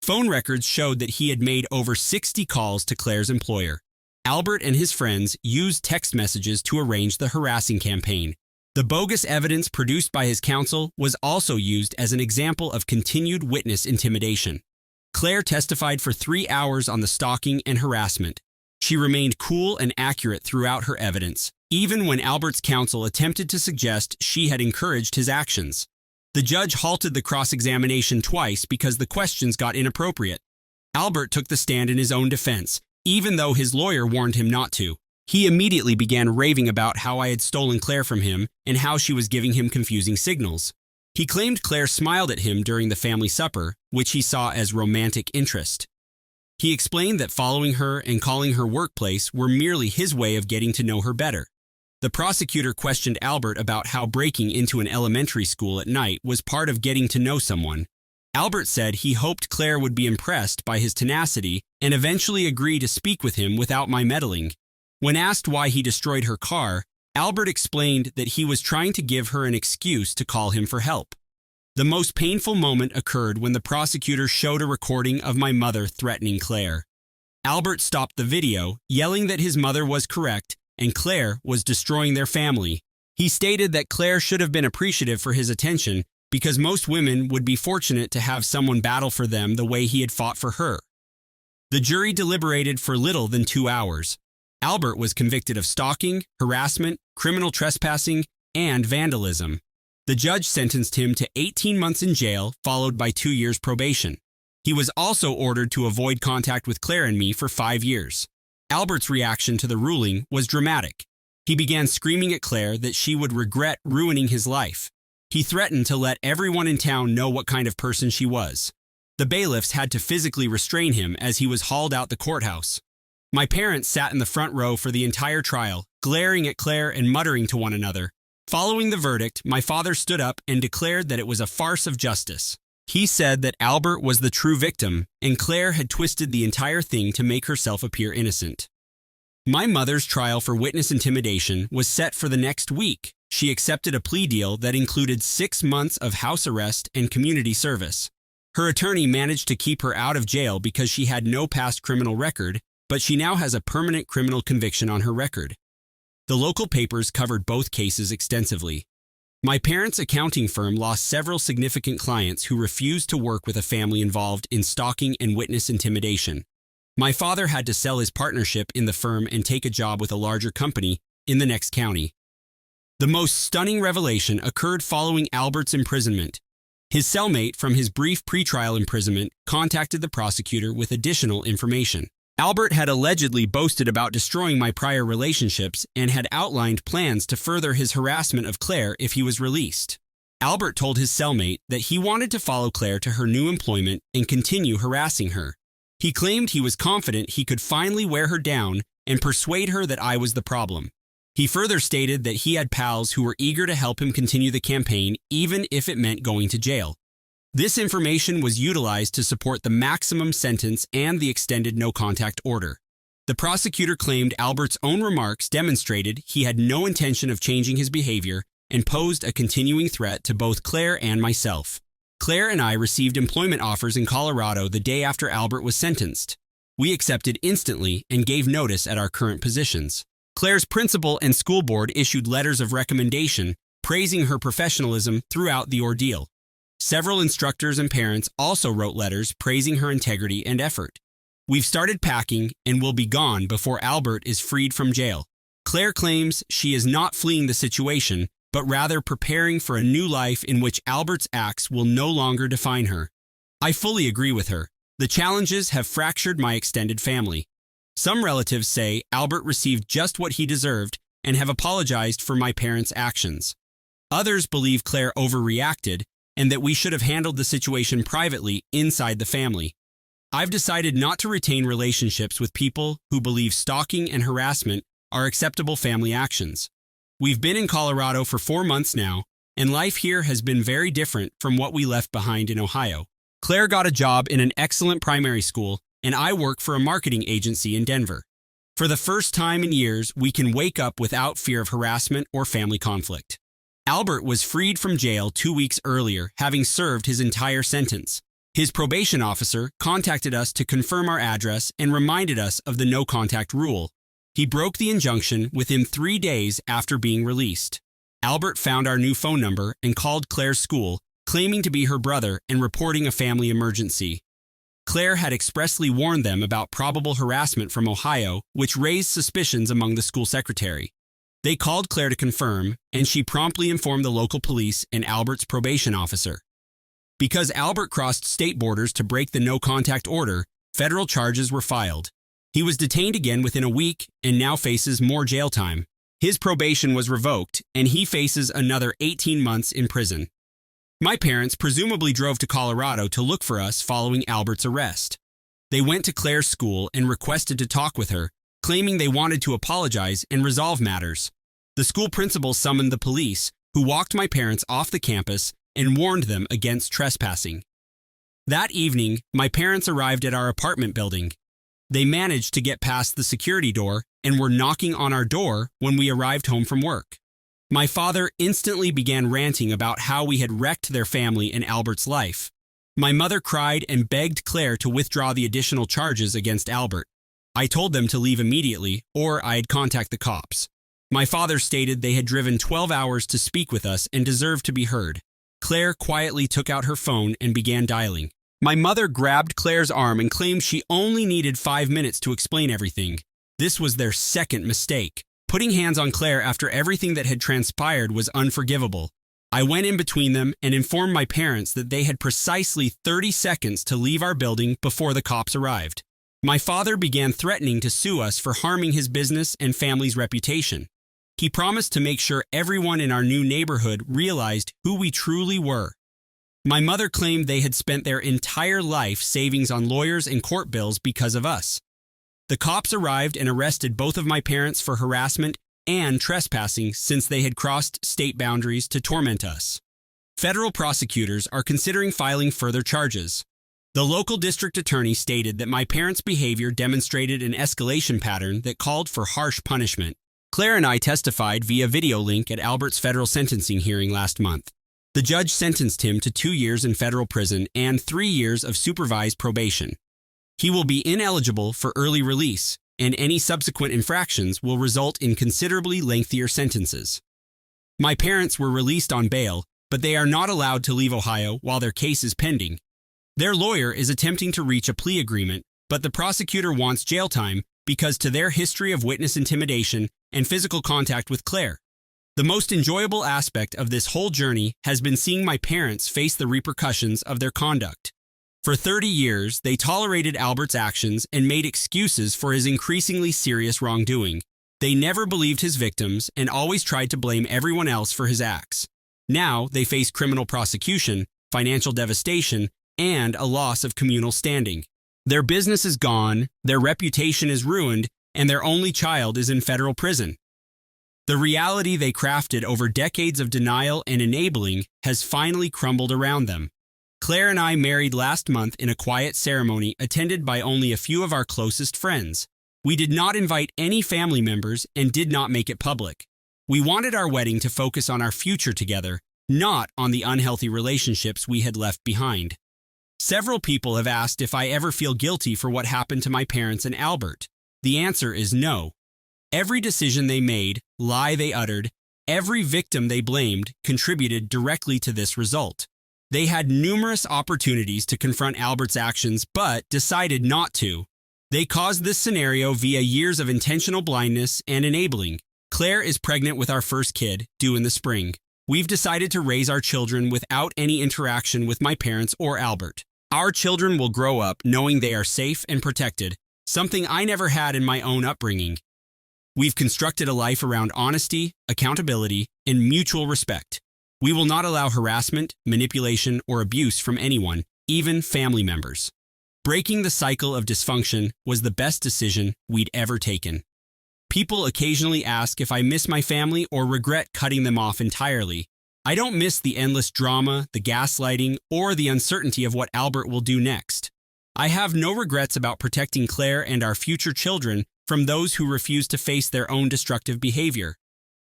Phone records showed that he had made over 60 calls to Claire's employer. Albert and his friends used text messages to arrange the harassing campaign. The bogus evidence produced by his counsel was also used as an example of continued witness intimidation. Claire testified for 3 hours on the stalking and harassment. She remained cool and accurate throughout her evidence, even when Albert's counsel attempted to suggest she had encouraged his actions. The judge halted the cross-examination twice because the questions got inappropriate. Albert took the stand in his own defense, even though his lawyer warned him not to. He immediately began raving about how I had stolen Claire from him and how she was giving him confusing signals. He claimed Claire smiled at him during the family supper, which he saw as romantic interest. He explained that following her and calling her workplace were merely his way of getting to know her better. The prosecutor questioned Albert about how breaking into an elementary school at night was part of getting to know someone. Albert said he hoped Claire would be impressed by his tenacity and eventually agree to speak with him without my meddling. When asked why he destroyed her car, Albert explained that he was trying to give her an excuse to call him for help. The most painful moment occurred when the prosecutor showed a recording of my mother threatening Claire. Albert stopped the video, yelling that his mother was correct and Claire was destroying their family. He stated that Claire should have been appreciative for his attention because most women would be fortunate to have someone battle for them the way he had fought for her. The jury deliberated for little than 2 hours. Albert was convicted of stalking, harassment, criminal trespassing, and vandalism. The judge sentenced him to 18 months in jail, followed by 2 years probation. He was also ordered to avoid contact with Claire and me for 5 years. Albert's reaction to the ruling was dramatic. He began screaming at Claire that she would regret ruining his life. He threatened to let everyone in town know what kind of person she was. The bailiffs had to physically restrain him as he was hauled out the courthouse. My parents sat in the front row for the entire trial, glaring at Claire and muttering to one another. Following the verdict, my father stood up and declared that it was a farce of justice. He said that Albert was the true victim and Claire had twisted the entire thing to make herself appear innocent. My mother's trial for witness intimidation was set for the next week. She accepted a plea deal that included 6 months of house arrest and community service. Her attorney managed to keep her out of jail because she had no past criminal record, but she now has a permanent criminal conviction on her record. The local papers covered both cases extensively. My parents' accounting firm lost several significant clients who refused to work with a family involved in stalking and witness intimidation. My father had to sell his partnership in the firm and take a job with a larger company in the next county. The most stunning revelation occurred following Albert's imprisonment. His cellmate from his brief pretrial imprisonment contacted the prosecutor with additional information. Albert had allegedly boasted about destroying my prior relationships and had outlined plans to further his harassment of Claire if he was released. Albert told his cellmate that he wanted to follow Claire to her new employment and continue harassing her. He claimed he was confident he could finally wear her down and persuade her that I was the problem. He further stated that he had pals who were eager to help him continue the campaign even if it meant going to jail. This information was utilized to support the maximum sentence and the extended no-contact order. The prosecutor claimed Albert's own remarks demonstrated he had no intention of changing his behavior and posed a continuing threat to both Claire and myself. Claire and I received employment offers in Colorado the day after Albert was sentenced. We accepted instantly and gave notice at our current positions. Claire's principal and school board issued letters of recommendation praising her professionalism throughout the ordeal. Several instructors and parents also wrote letters praising her integrity and effort. We've started packing and will be gone before Albert is freed from jail. Claire claims she is not fleeing the situation, but rather preparing for a new life in which Albert's acts will no longer define her. I fully agree with her. The challenges have fractured my extended family. Some relatives say Albert received just what he deserved and have apologized for my parents' actions. Others believe Claire overreacted and that we should have handled the situation privately inside the family. I've decided not to retain relationships with people who believe stalking and harassment are acceptable family actions. We've been in Colorado for 4 months now, and life here has been very different from what we left behind in Ohio. Claire got a job in an excellent primary school, and I work for a marketing agency in Denver. For the first time in years, we can wake up without fear of harassment or family conflict. Albert was freed from jail 2 weeks earlier, having served his entire sentence. His probation officer contacted us to confirm our address and reminded us of the no-contact rule. He broke the injunction within 3 days after being released. Albert found our new phone number and called Claire's school, claiming to be her brother and reporting a family emergency. Claire had expressly warned them about probable harassment from Ohio, which raised suspicions among the school secretary. They called Claire to confirm, and she promptly informed the local police and Albert's probation officer. Because Albert crossed state borders to break the no-contact order, federal charges were filed. He was detained again within a week and now faces more jail time. His probation was revoked, and he faces another 18 months in prison. My parents presumably drove to Colorado to look for us following Albert's arrest. They went to Claire's school and requested to talk with her, claiming they wanted to apologize and resolve matters. The school principal summoned the police, who walked my parents off the campus and warned them against trespassing. That evening, my parents arrived at our apartment building. They managed to get past the security door and were knocking on our door when we arrived home from work. My father instantly began ranting about how we had wrecked their family and Albert's life. My mother cried and begged Claire to withdraw the additional charges against Albert. I told them to leave immediately, or I'd contact the cops. My father stated they had driven 12 hours to speak with us and deserved to be heard. Claire quietly took out her phone and began dialing. My mother grabbed Claire's arm and claimed she only needed 5 minutes to explain everything. This was their second mistake. Putting hands on Claire after everything that had transpired was unforgivable. I went in between them and informed my parents that they had precisely 30 seconds to leave our building before the cops arrived. My father began threatening to sue us for harming his business and family's reputation. He promised to make sure everyone in our new neighborhood realized who we truly were. My mother claimed they had spent their entire life savings on lawyers and court bills because of us. The cops arrived and arrested both of my parents for harassment and trespassing since they had crossed state boundaries to torment us. Federal prosecutors are considering filing further charges. The local district attorney stated that my parents' behavior demonstrated an escalation pattern that called for harsh punishment. Claire and I testified via video link at Albert's federal sentencing hearing last month. The judge sentenced him to 2 years in federal prison and 3 years of supervised probation. He will be ineligible for early release, and any subsequent infractions will result in considerably lengthier sentences. My parents were released on bail, but they are not allowed to leave Ohio while their case is pending. Their lawyer is attempting to reach a plea agreement, but the prosecutor wants jail time because to their history of witness intimidation and physical contact with Claire. The most enjoyable aspect of this whole journey has been seeing my parents face the repercussions of their conduct. For 30 years, they tolerated Albert's actions and made excuses for his increasingly serious wrongdoing. They never believed his victims and always tried to blame everyone else for his acts. Now, they face criminal prosecution, financial devastation, and a loss of communal standing. Their business is gone, their reputation is ruined, and their only child is in federal prison. The reality they crafted over decades of denial and enabling has finally crumbled around them. Claire and I married last month in a quiet ceremony attended by only a few of our closest friends. We did not invite any family members and did not make it public. We wanted our wedding to focus on our future together, not on the unhealthy relationships we had left behind. Several people have asked if I ever feel guilty for what happened to my parents and Albert. The answer is no. Every decision they made, lie they uttered, every victim they blamed contributed directly to this result. They had numerous opportunities to confront Albert's actions, but decided not to. They caused this scenario via years of intentional blindness and enabling. Claire is pregnant with our first kid, due in the spring. We've decided to raise our children without any interaction with my parents or Albert. Our children will grow up knowing they are safe and protected, something I never had in my own upbringing. We've constructed a life around honesty, accountability, and mutual respect. We will not allow harassment, manipulation, or abuse from anyone, even family members. Breaking the cycle of dysfunction was the best decision we'd ever taken. People occasionally ask if I miss my family or regret cutting them off entirely. I don't miss the endless drama, the gaslighting, or the uncertainty of what Albert will do next. I have no regrets about protecting Claire and our future children from those who refuse to face their own destructive behavior.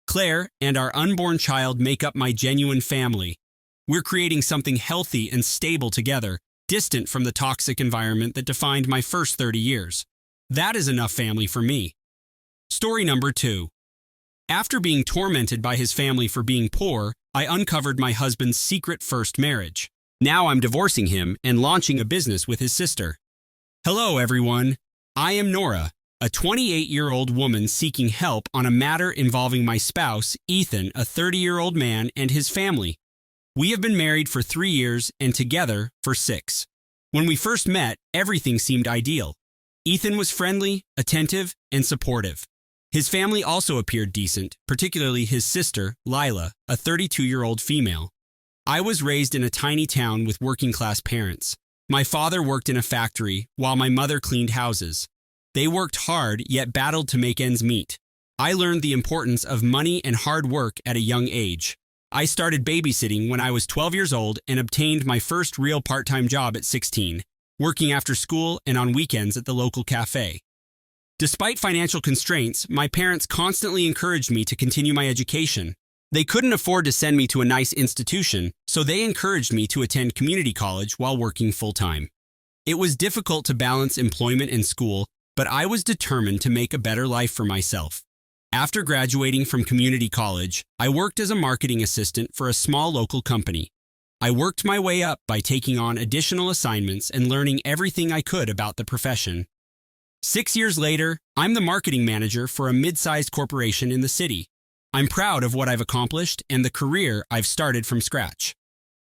Claire and our unborn child make up my genuine family. We're creating something healthy and stable together, distant from the toxic environment that defined my first 30 years. That is enough family for me. Story number 2. After being tormented by his family for being poor, I uncovered my husband's secret first marriage. Now I'm divorcing him and launching a business with his sister. Hello, everyone. I am Nora, a 28-year-old woman seeking help on a matter involving my spouse, Ethan, a 30-year-old man, and his family. We have been married for 3 years and together for 6. When we first met, everything seemed ideal. Ethan was friendly, attentive, and supportive. His family also appeared decent, particularly his sister, Lila, a 32-year-old female. I was raised in a tiny town with working-class parents. My father worked in a factory, while my mother cleaned houses. They worked hard, yet battled to make ends meet. I learned the importance of money and hard work at a young age. I started babysitting when I was 12 years old and obtained my first real part-time job at 16, working after school and on weekends at the local cafe. Despite financial constraints, my parents constantly encouraged me to continue my education. They couldn't afford to send me to a nice institution, so they encouraged me to attend community college while working full-time. It was difficult to balance employment and school, but I was determined to make a better life for myself. After graduating from community college, I worked as a marketing assistant for a small local company. I worked my way up by taking on additional assignments and learning everything I could about the profession. 6 years later, I'm the marketing manager for a mid-sized corporation in the city. I'm proud of what I've accomplished and the career I've started from scratch.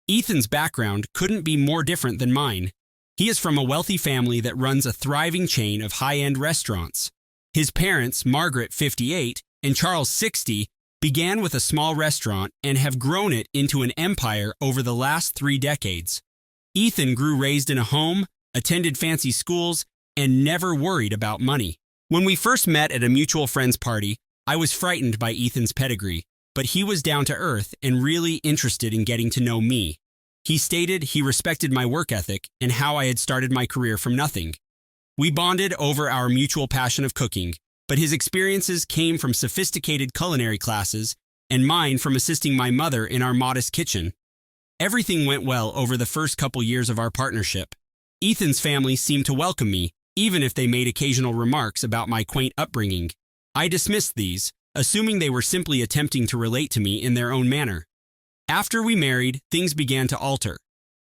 Ethan's background couldn't be more different than mine. He is from a wealthy family that runs a thriving chain of high-end restaurants. His parents, Margaret, 58, and Charles, 60, began with a small restaurant and have grown it into an empire over the last 3 decades. Ethan grew raised in a home, attended fancy schools, and never worried about money. When we first met at a mutual friend's party, I was frightened by Ethan's pedigree, but he was down to earth and really interested in getting to know me. He stated he respected my work ethic and how I had started my career from nothing. We bonded over our mutual passion of cooking, but his experiences came from sophisticated culinary classes and mine from assisting my mother in our modest kitchen. Everything went well over the first couple years of our partnership. Ethan's family seemed to welcome me, even if they made occasional remarks about my quaint upbringing. I dismissed these, assuming they were simply attempting to relate to me in their own manner. After we married, things began to alter.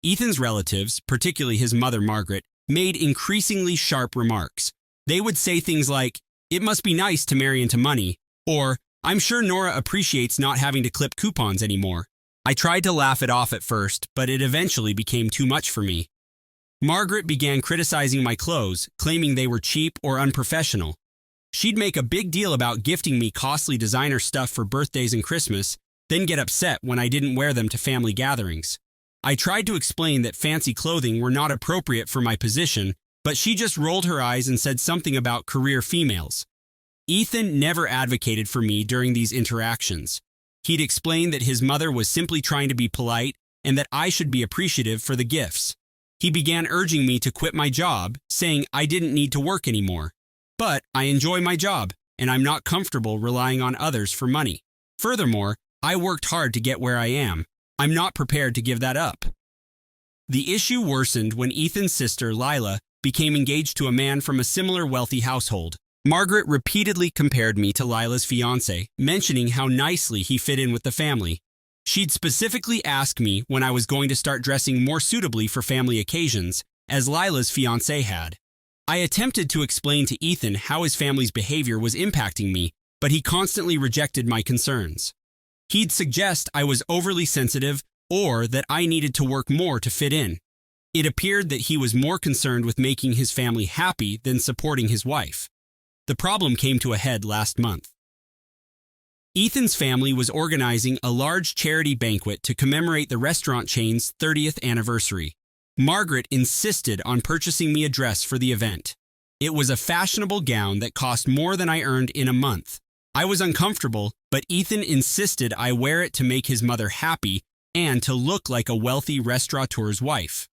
Ethan's relatives, particularly his mother Margaret, made increasingly sharp remarks. They would say things like, "It must be nice to marry into money," or, "I'm sure Nora appreciates not having to clip coupons anymore." I tried to laugh it off at first, but it eventually became too much for me. Margaret began criticizing my clothes, claiming they were cheap or unprofessional. She'd make a big deal about gifting me costly designer stuff for birthdays and Christmas, then get upset when I didn't wear them to family gatherings. I tried to explain that fancy clothing were not appropriate for my position, but she just rolled her eyes and said something about career females. Ethan never advocated for me during these interactions. He'd explained that his mother was simply trying to be polite and that I should be appreciative for the gifts. He began urging me to quit my job, saying I didn't need to work anymore. But I enjoy my job, and I'm not comfortable relying on others for money. Furthermore, I worked hard to get where I am. I'm not prepared to give that up. The issue worsened when Ethan's sister, Lila, became engaged to a man from a similar wealthy household. Margaret repeatedly compared me to Lila's fiancé, mentioning how nicely he fit in with the family. She'd specifically ask me when I was going to start dressing more suitably for family occasions, as Lila's fiancé had. I attempted to explain to Ethan how his family's behavior was impacting me, but he constantly rejected my concerns. He'd suggest I was overly sensitive or that I needed to work more to fit in. It appeared that he was more concerned with making his family happy than supporting his wife. The problem came to a head last month. Ethan's family was organizing a large charity banquet to commemorate the restaurant chain's 30th anniversary. Margaret insisted on purchasing me a dress for the event. It was a fashionable gown that cost more than I earned in a month. I was uncomfortable, but Ethan insisted I wear it to make his mother happy and to look like a wealthy restaurateur's wife.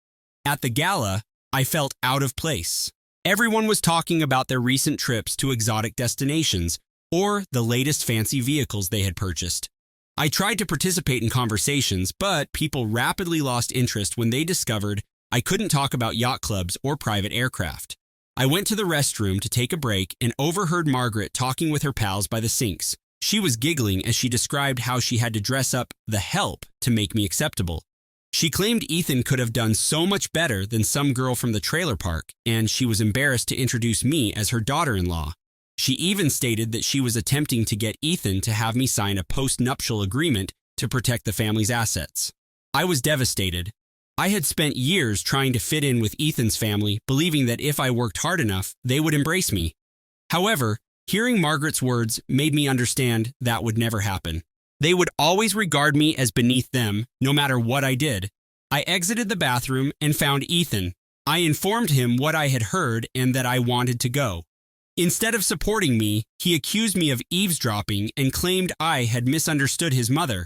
At the gala, I felt out of place. Everyone was talking about their recent trips to exotic destinations or the latest fancy vehicles they had purchased. I tried to participate in conversations, but people rapidly lost interest when they discovered I couldn't talk about yacht clubs or private aircraft. I went to the restroom to take a break and overheard Margaret talking with her pals by the sinks. She was giggling as she described how she had to dress up the help to make me acceptable. She claimed Ethan could have done so much better than some girl from the trailer park, and she was embarrassed to introduce me as her daughter-in-law. She even stated that she was attempting to get Ethan to have me sign a post-nuptial agreement to protect the family's assets. I was devastated. I had spent years trying to fit in with Ethan's family, believing that if I worked hard enough, they would embrace me. However, hearing Margaret's words made me understand that would never happen. They would always regard me as beneath them, no matter what I did. I exited the bathroom and found Ethan. I informed him what I had heard and that I wanted to go. Instead of supporting me, he accused me of eavesdropping and claimed I had misunderstood his mother.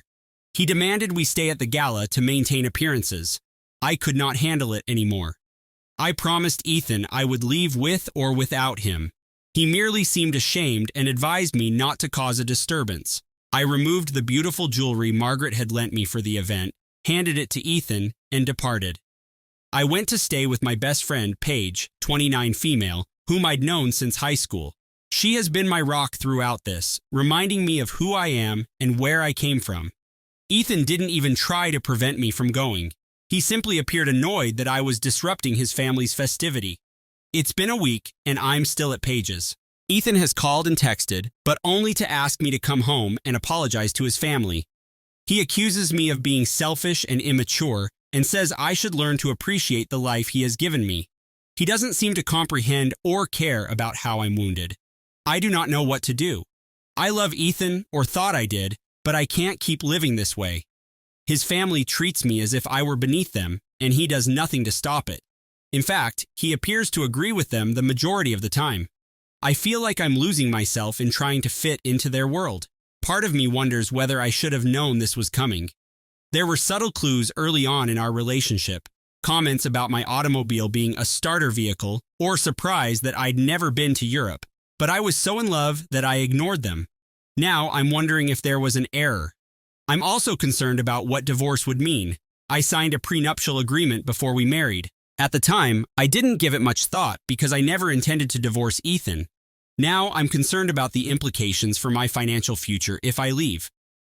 He demanded we stay at the gala to maintain appearances. I could not handle it anymore. I promised Ethan I would leave with or without him. He merely seemed ashamed and advised me not to cause a disturbance. I removed the beautiful jewelry Margaret had lent me for the event, handed it to Ethan, and departed. I went to stay with my best friend, Paige, 29 female, whom I'd known since high school. She has been my rock throughout this, reminding me of who I am and where I came from. Ethan didn't even try to prevent me from going. He simply appeared annoyed that I was disrupting his family's festivity. It's been a week, and I'm still at Paige's. Ethan has called and texted, but only to ask me to come home and apologize to his family. He accuses me of being selfish and immature and says I should learn to appreciate the life he has given me. He doesn't seem to comprehend or care about how I'm wounded. I do not know what to do. I love Ethan, or thought I did, but I can't keep living this way. His family treats me as if I were beneath them, and he does nothing to stop it. In fact, he appears to agree with them the majority of the time. I feel like I'm losing myself in trying to fit into their world. Part of me wonders whether I should have known this was coming. There were subtle clues early on in our relationship, comments about my automobile being a starter vehicle, or surprise that I'd never been to Europe, but I was so in love that I ignored them. Now I'm wondering if there was an error. I'm also concerned about what divorce would mean. I signed a prenuptial agreement before we married. At the time, I didn't give it much thought because I never intended to divorce Ethan. Now I'm concerned about the implications for my financial future if I leave.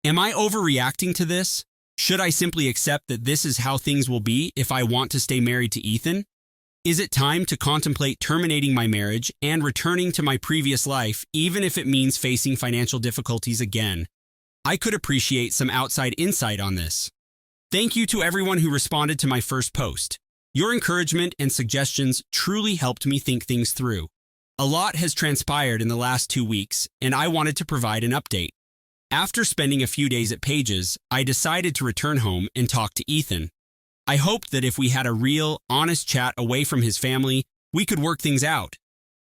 Am I overreacting to this? Should I simply accept that this is how things will be if I want to stay married to Ethan? Is it time to contemplate terminating my marriage and returning to my previous life, even if it means facing financial difficulties again? I could appreciate some outside insight on this. Thank you to everyone who responded to my first post. Your encouragement and suggestions truly helped me think things through. A lot has transpired in the last 2 weeks, and I wanted to provide an update. After spending a few days at Paige's, I decided to return home and talk to Ethan. I hoped that if we had a real, honest chat away from his family, we could work things out.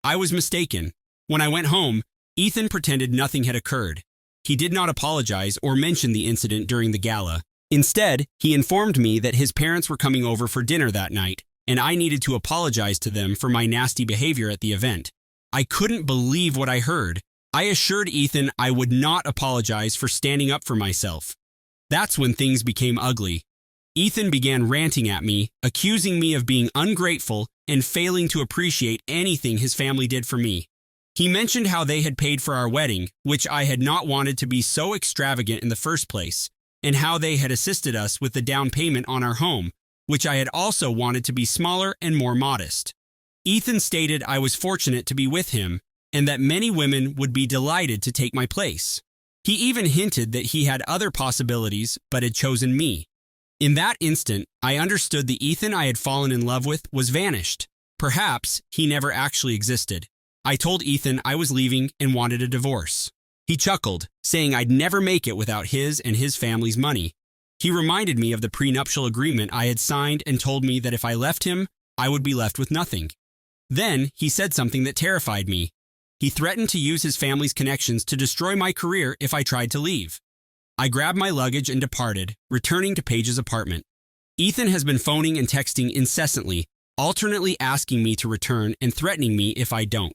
I was mistaken. When I went home, Ethan pretended nothing had occurred. He did not apologize or mention the incident during the gala. Instead, he informed me that his parents were coming over for dinner that night, and I needed to apologize to them for my nasty behavior at the event. I couldn't believe what I heard. I assured Ethan I would not apologize for standing up for myself. That's when things became ugly. Ethan began ranting at me, accusing me of being ungrateful and failing to appreciate anything his family did for me. He mentioned how they had paid for our wedding, which I had not wanted to be so extravagant in the first place, and how they had assisted us with the down payment on our home, which I had also wanted to be smaller and more modest. Ethan stated I was fortunate to be with him, and that many women would be delighted to take my place. He even hinted that he had other possibilities but had chosen me. In that instant, I understood the Ethan I had fallen in love with was vanished. Perhaps he never actually existed. I told Ethan I was leaving and wanted a divorce. He chuckled, saying I'd never make it without his and his family's money. He reminded me of the prenuptial agreement I had signed and told me that if I left him, I would be left with nothing. Then he said something that terrified me. He threatened to use his family's connections to destroy my career if I tried to leave. I grabbed my luggage and departed, returning to Paige's apartment. Ethan has been phoning and texting incessantly, alternately asking me to return and threatening me if I don't.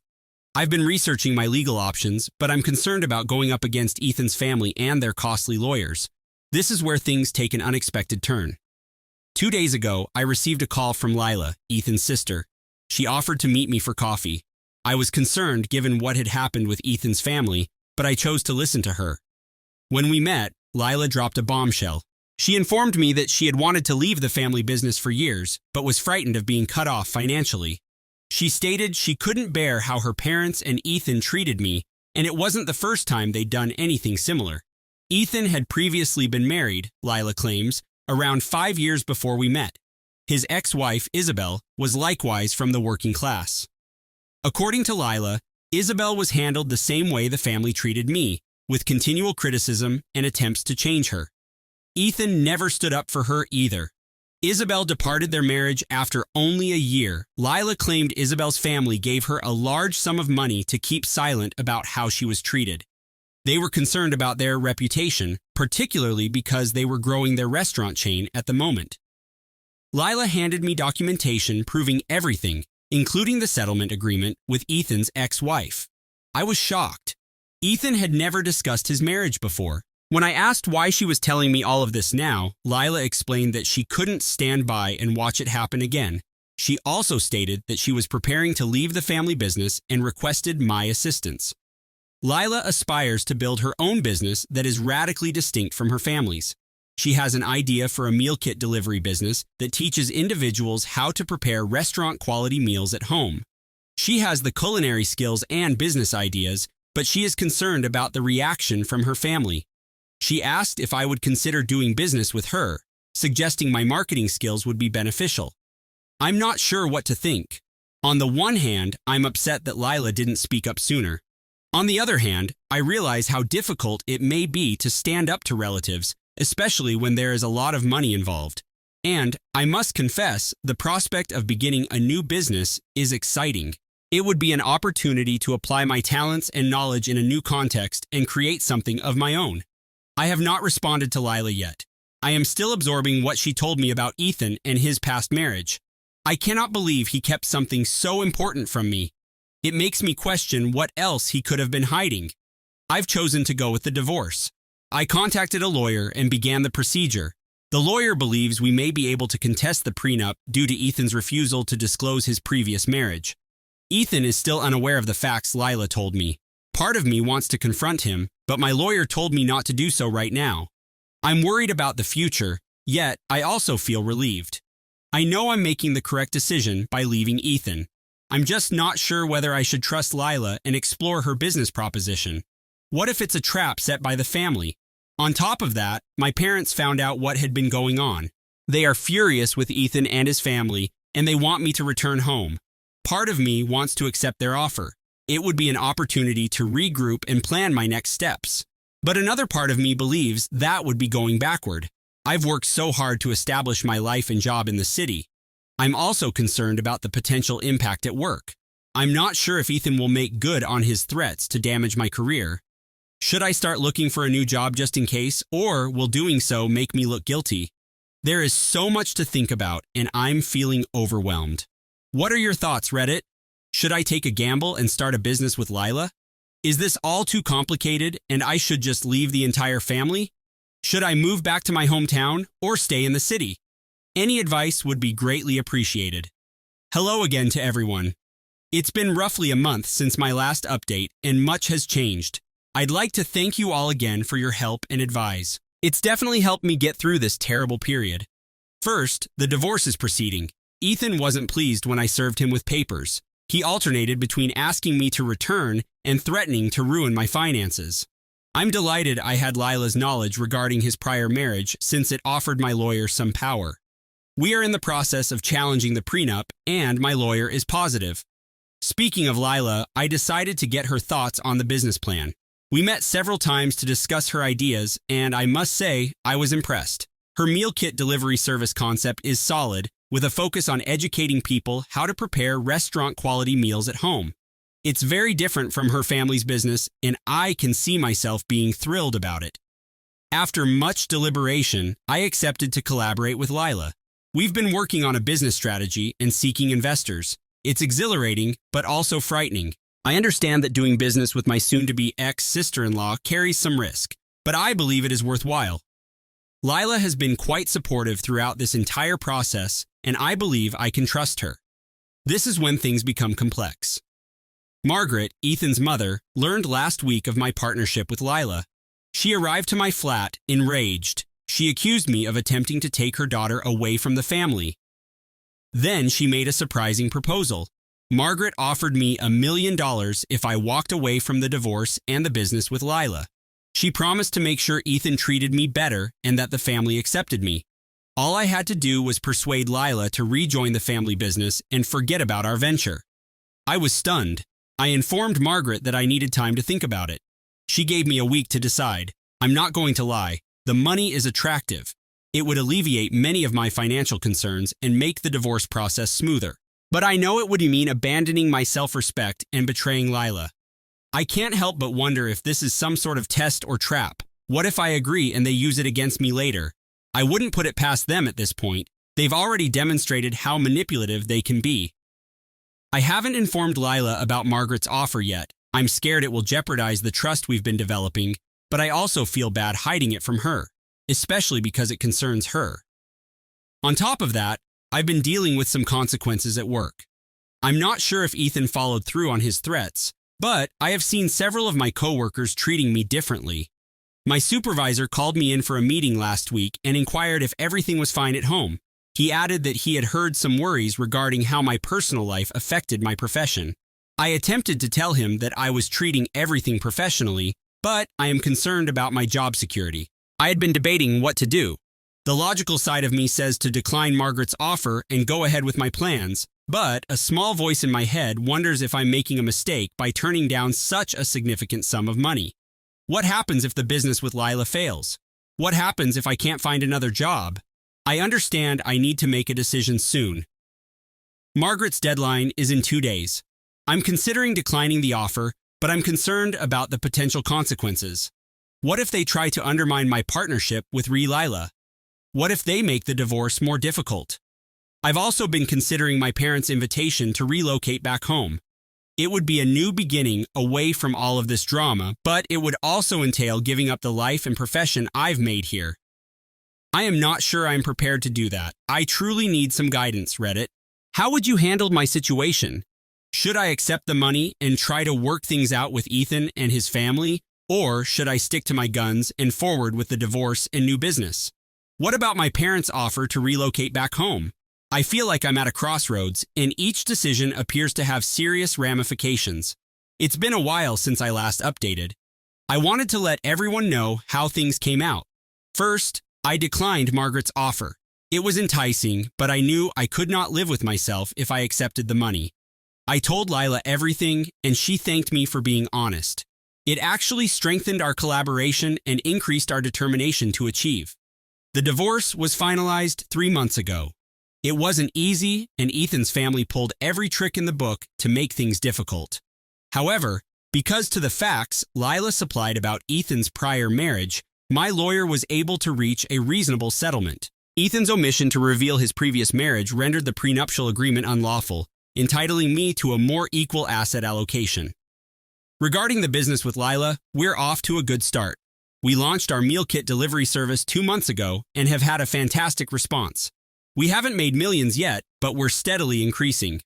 I've been researching my legal options, but I'm concerned about going up against Ethan's family and their costly lawyers. This is where things take an unexpected turn. 2 days ago, I received a call from Lila, Ethan's sister. She offered to meet me for coffee. I was concerned given what had happened with Ethan's family, but I chose to listen to her. When we met, Lila dropped a bombshell. She informed me that she had wanted to leave the family business for years, but was frightened of being cut off financially. She stated she couldn't bear how her parents and Ethan treated me, and it wasn't the first time they'd done anything similar. Ethan had previously been married, Lila claims, around 5 years before we met. His ex-wife, Isabel, was likewise from the working class. According to Lila, Isabel was handled the same way the family treated me, with continual criticism and attempts to change her. Ethan never stood up for her either. Isabel departed their marriage after only a year. Lila claimed Isabel's family gave her a large sum of money to keep silent about how she was treated. They were concerned about their reputation, particularly because they were growing their restaurant chain at the moment. Lila handed me documentation proving everything, including the settlement agreement with Ethan's ex-wife. I was shocked. Ethan had never discussed his marriage before. When I asked why she was telling me all of this now, Lila explained that she couldn't stand by and watch it happen again. She also stated that she was preparing to leave the family business and requested my assistance. Lila aspires to build her own business that is radically distinct from her family's. She has an idea for a meal kit delivery business that teaches individuals how to prepare restaurant-quality meals at home. She has the culinary skills and business ideas, but she is concerned about the reaction from her family. She asked if I would consider doing business with her, suggesting my marketing skills would be beneficial. I'm not sure what to think. On the one hand, I'm upset that Lila didn't speak up sooner. On the other hand, I realize how difficult it may be to stand up to relatives, especially when there is a lot of money involved. And, I must confess, the prospect of beginning a new business is exciting. It would be an opportunity to apply my talents and knowledge in a new context and create something of my own. I have not responded to Lila yet. I am still absorbing what she told me about Ethan and his past marriage. I cannot believe he kept something so important from me. It makes me question what else he could have been hiding. I've chosen to go with the divorce. I contacted a lawyer and began the procedure. The lawyer believes we may be able to contest the prenup due to Ethan's refusal to disclose his previous marriage. Ethan is still unaware of the facts Lila told me. Part of me wants to confront him, but my lawyer told me not to do so right now. I'm worried about the future, yet I also feel relieved. I know I'm making the correct decision by leaving Ethan. I'm just not sure whether I should trust Lila and explore her business proposition. What if it's a trap set by the family? On top of that, my parents found out what had been going on. They are furious with Ethan and his family, and they want me to return home. Part of me wants to accept their offer. It would be an opportunity to regroup and plan my next steps. But another part of me believes that would be going backward. I've worked so hard to establish my life and job in the city. I'm also concerned about the potential impact at work. I'm not sure if Ethan will make good on his threats to damage my career. Should I start looking for a new job just in case, or will doing so make me look guilty? There is so much to think about, and I'm feeling overwhelmed. What are your thoughts, Reddit? Should I take a gamble and start a business with Lila? Is this all too complicated and I should just leave the entire family? Should I move back to my hometown or stay in the city? Any advice would be greatly appreciated. Hello again to everyone. It's been roughly a month since my last update and much has changed. I'd like to thank you all again for your help and advice. It's definitely helped me get through this terrible period. First, the divorce is proceeding. Ethan wasn't pleased when I served him with papers. He alternated between asking me to return and threatening to ruin my finances. I'm delighted I had Lila's knowledge regarding his prior marriage since it offered my lawyer some power. We are in the process of challenging the prenup, and my lawyer is positive. Speaking of Lila, I decided to get her thoughts on the business plan. We met several times to discuss her ideas, and I must say, I was impressed. Her meal kit delivery service concept is solid, with a focus on educating people how to prepare restaurant-quality meals at home. It's very different from her family's business, and I can see myself being thrilled about it. After much deliberation, I accepted to collaborate with Lila. We've been working on a business strategy and seeking investors. It's exhilarating, but also frightening. I understand that doing business with my soon-to-be ex-sister-in-law carries some risk, but I believe it is worthwhile. Lila has been quite supportive throughout this entire process, and I believe I can trust her. This is when things become complex. Margaret, Ethan's mother, learned last week of my partnership with Lila. She arrived to my flat, enraged. She accused me of attempting to take her daughter away from the family. Then she made a surprising proposal. Margaret offered me $1 million if I walked away from the divorce and the business with Lila. She promised to make sure Ethan treated me better and that the family accepted me. All I had to do was persuade Lila to rejoin the family business and forget about our venture. I was stunned. I informed Margaret that I needed time to think about it. She gave me a week to decide. I'm not going to lie. The money is attractive. It would alleviate many of my financial concerns and make the divorce process smoother. But I know it would mean abandoning my self-respect and betraying Lila. I can't help but wonder if this is some sort of test or trap. What if I agree and they use it against me later? I wouldn't put it past them at this point. They've already demonstrated how manipulative they can be. I haven't informed Lila about Margaret's offer yet. I'm scared it will jeopardize the trust we've been developing, but I also feel bad hiding it from her, especially because it concerns her. On top of that, I've been dealing with some consequences at work. I'm not sure if Ethan followed through on his threats, but I have seen several of my coworkers treating me differently. My supervisor called me in for a meeting last week and inquired if everything was fine at home. He added that he had heard some worries regarding how my personal life affected my profession. I attempted to tell him that I was treating everything professionally, but I am concerned about my job security. I had been debating what to do. The logical side of me says to decline Margaret's offer and go ahead with my plans, but a small voice in my head wonders if I'm making a mistake by turning down such a significant sum of money. What happens if the business with Lila fails? What happens if I can't find another job? I understand I need to make a decision soon. Margaret's deadline is in 2 days. I'm considering declining the offer, but I'm concerned about the potential consequences. What if they try to undermine my partnership with Lila? What if they make the divorce more difficult? I've also been considering my parents' invitation to relocate back home. It would be a new beginning away from all of this drama, but it would also entail giving up the life and profession I've made here. I am not sure I'm prepared to do that. I truly need some guidance, Reddit. How would you handle my situation? Should I accept the money and try to work things out with Ethan and his family, or should I stick to my guns and forward with the divorce and new business? What about my parents' offer to relocate back home? I feel like I'm at a crossroads, and each decision appears to have serious ramifications. It's been a while since I last updated. I wanted to let everyone know how things came out. First, I declined Margaret's offer. It was enticing, but I knew I could not live with myself if I accepted the money. I told Lila everything, and she thanked me for being honest. It actually strengthened our collaboration and increased our determination to achieve. The divorce was finalized 3 months ago. It wasn't easy, and Ethan's family pulled every trick in the book to make things difficult. However, because to the facts Lila supplied about Ethan's prior marriage, my lawyer was able to reach a reasonable settlement. Ethan's omission to reveal his previous marriage rendered the prenuptial agreement unlawful, entitling me to a more equal asset allocation. Regarding the business with Lila, we're off to a good start. We launched our meal kit delivery service 2 months ago and have had a fantastic response. We haven't made millions yet, but we're steadily increasing.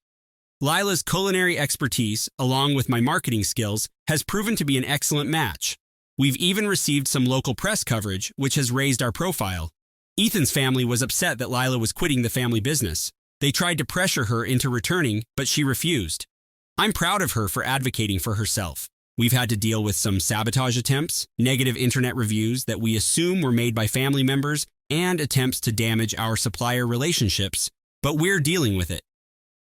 Lila's culinary expertise, along with my marketing skills, has proven to be an excellent match. We've even received some local press coverage, which has raised our profile. Ethan's family was upset that Lila was quitting the family business. They tried to pressure her into returning, but she refused. I'm proud of her for advocating for herself. We've had to deal with some sabotage attempts, negative internet reviews that we assume were made by family members, and attempts to damage our supplier relationships, but we're dealing with it.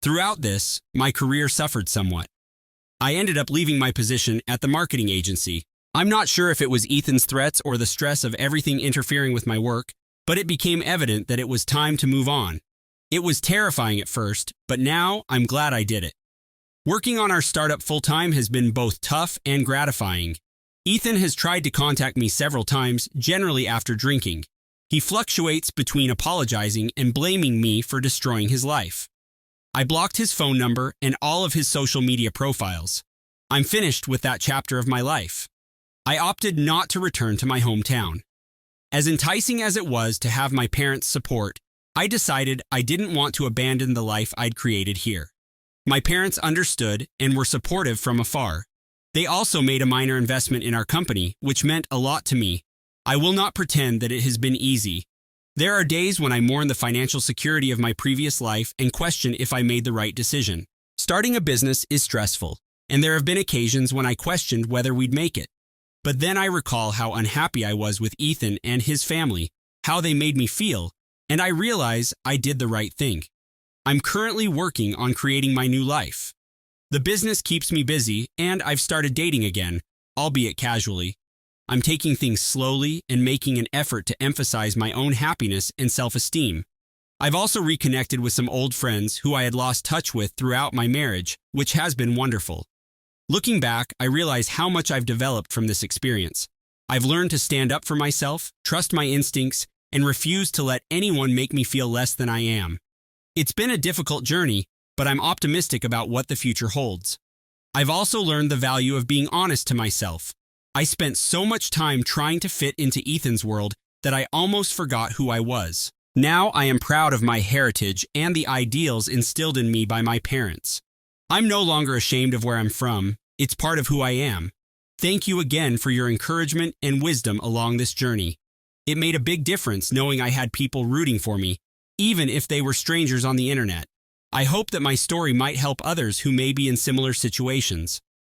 Throughout this, my career suffered somewhat. I ended up leaving my position at the marketing agency. I'm not sure if it was Ethan's threats or the stress of everything interfering with my work, but it became evident that it was time to move on. It was terrifying at first, but now I'm glad I did it. Working on our startup full-time has been both tough and gratifying. Ethan has tried to contact me several times, generally after drinking. He fluctuates between apologizing and blaming me for destroying his life. I blocked his phone number and all of his social media profiles. I'm finished with that chapter of my life. I opted not to return to my hometown. As enticing as it was to have my parents' support, I decided I didn't want to abandon the life I'd created here. My parents understood and were supportive from afar. They also made a minor investment in our company, which meant a lot to me. I will not pretend that it has been easy. There are days when I mourn the financial security of my previous life and question if I made the right decision. Starting a business is stressful, and there have been occasions when I questioned whether we'd make it. But then I recall how unhappy I was with Ethan and his family, how they made me feel, and I realize I did the right thing. I'm currently working on creating my new life. The business keeps me busy, and I've started dating again, albeit casually. I'm taking things slowly and making an effort to emphasize my own happiness and self-esteem. I've also reconnected with some old friends who I had lost touch with throughout my marriage, which has been wonderful. Looking back, I realize how much I've developed from this experience. I've learned to stand up for myself, trust my instincts, and refuse to let anyone make me feel less than I am. It's been a difficult journey, but I'm optimistic about what the future holds. I've also learned the value of being honest to myself. I spent so much time trying to fit into Ethan's world that I almost forgot who I was. Now I am proud of my heritage and the ideals instilled in me by my parents. I'm no longer ashamed of where I'm from. It's part of who I am. Thank you again for your encouragement and wisdom along this journey. It made a big difference knowing I had people rooting for me, even if they were strangers on the internet. I hope that my story might help others who may be in similar situations.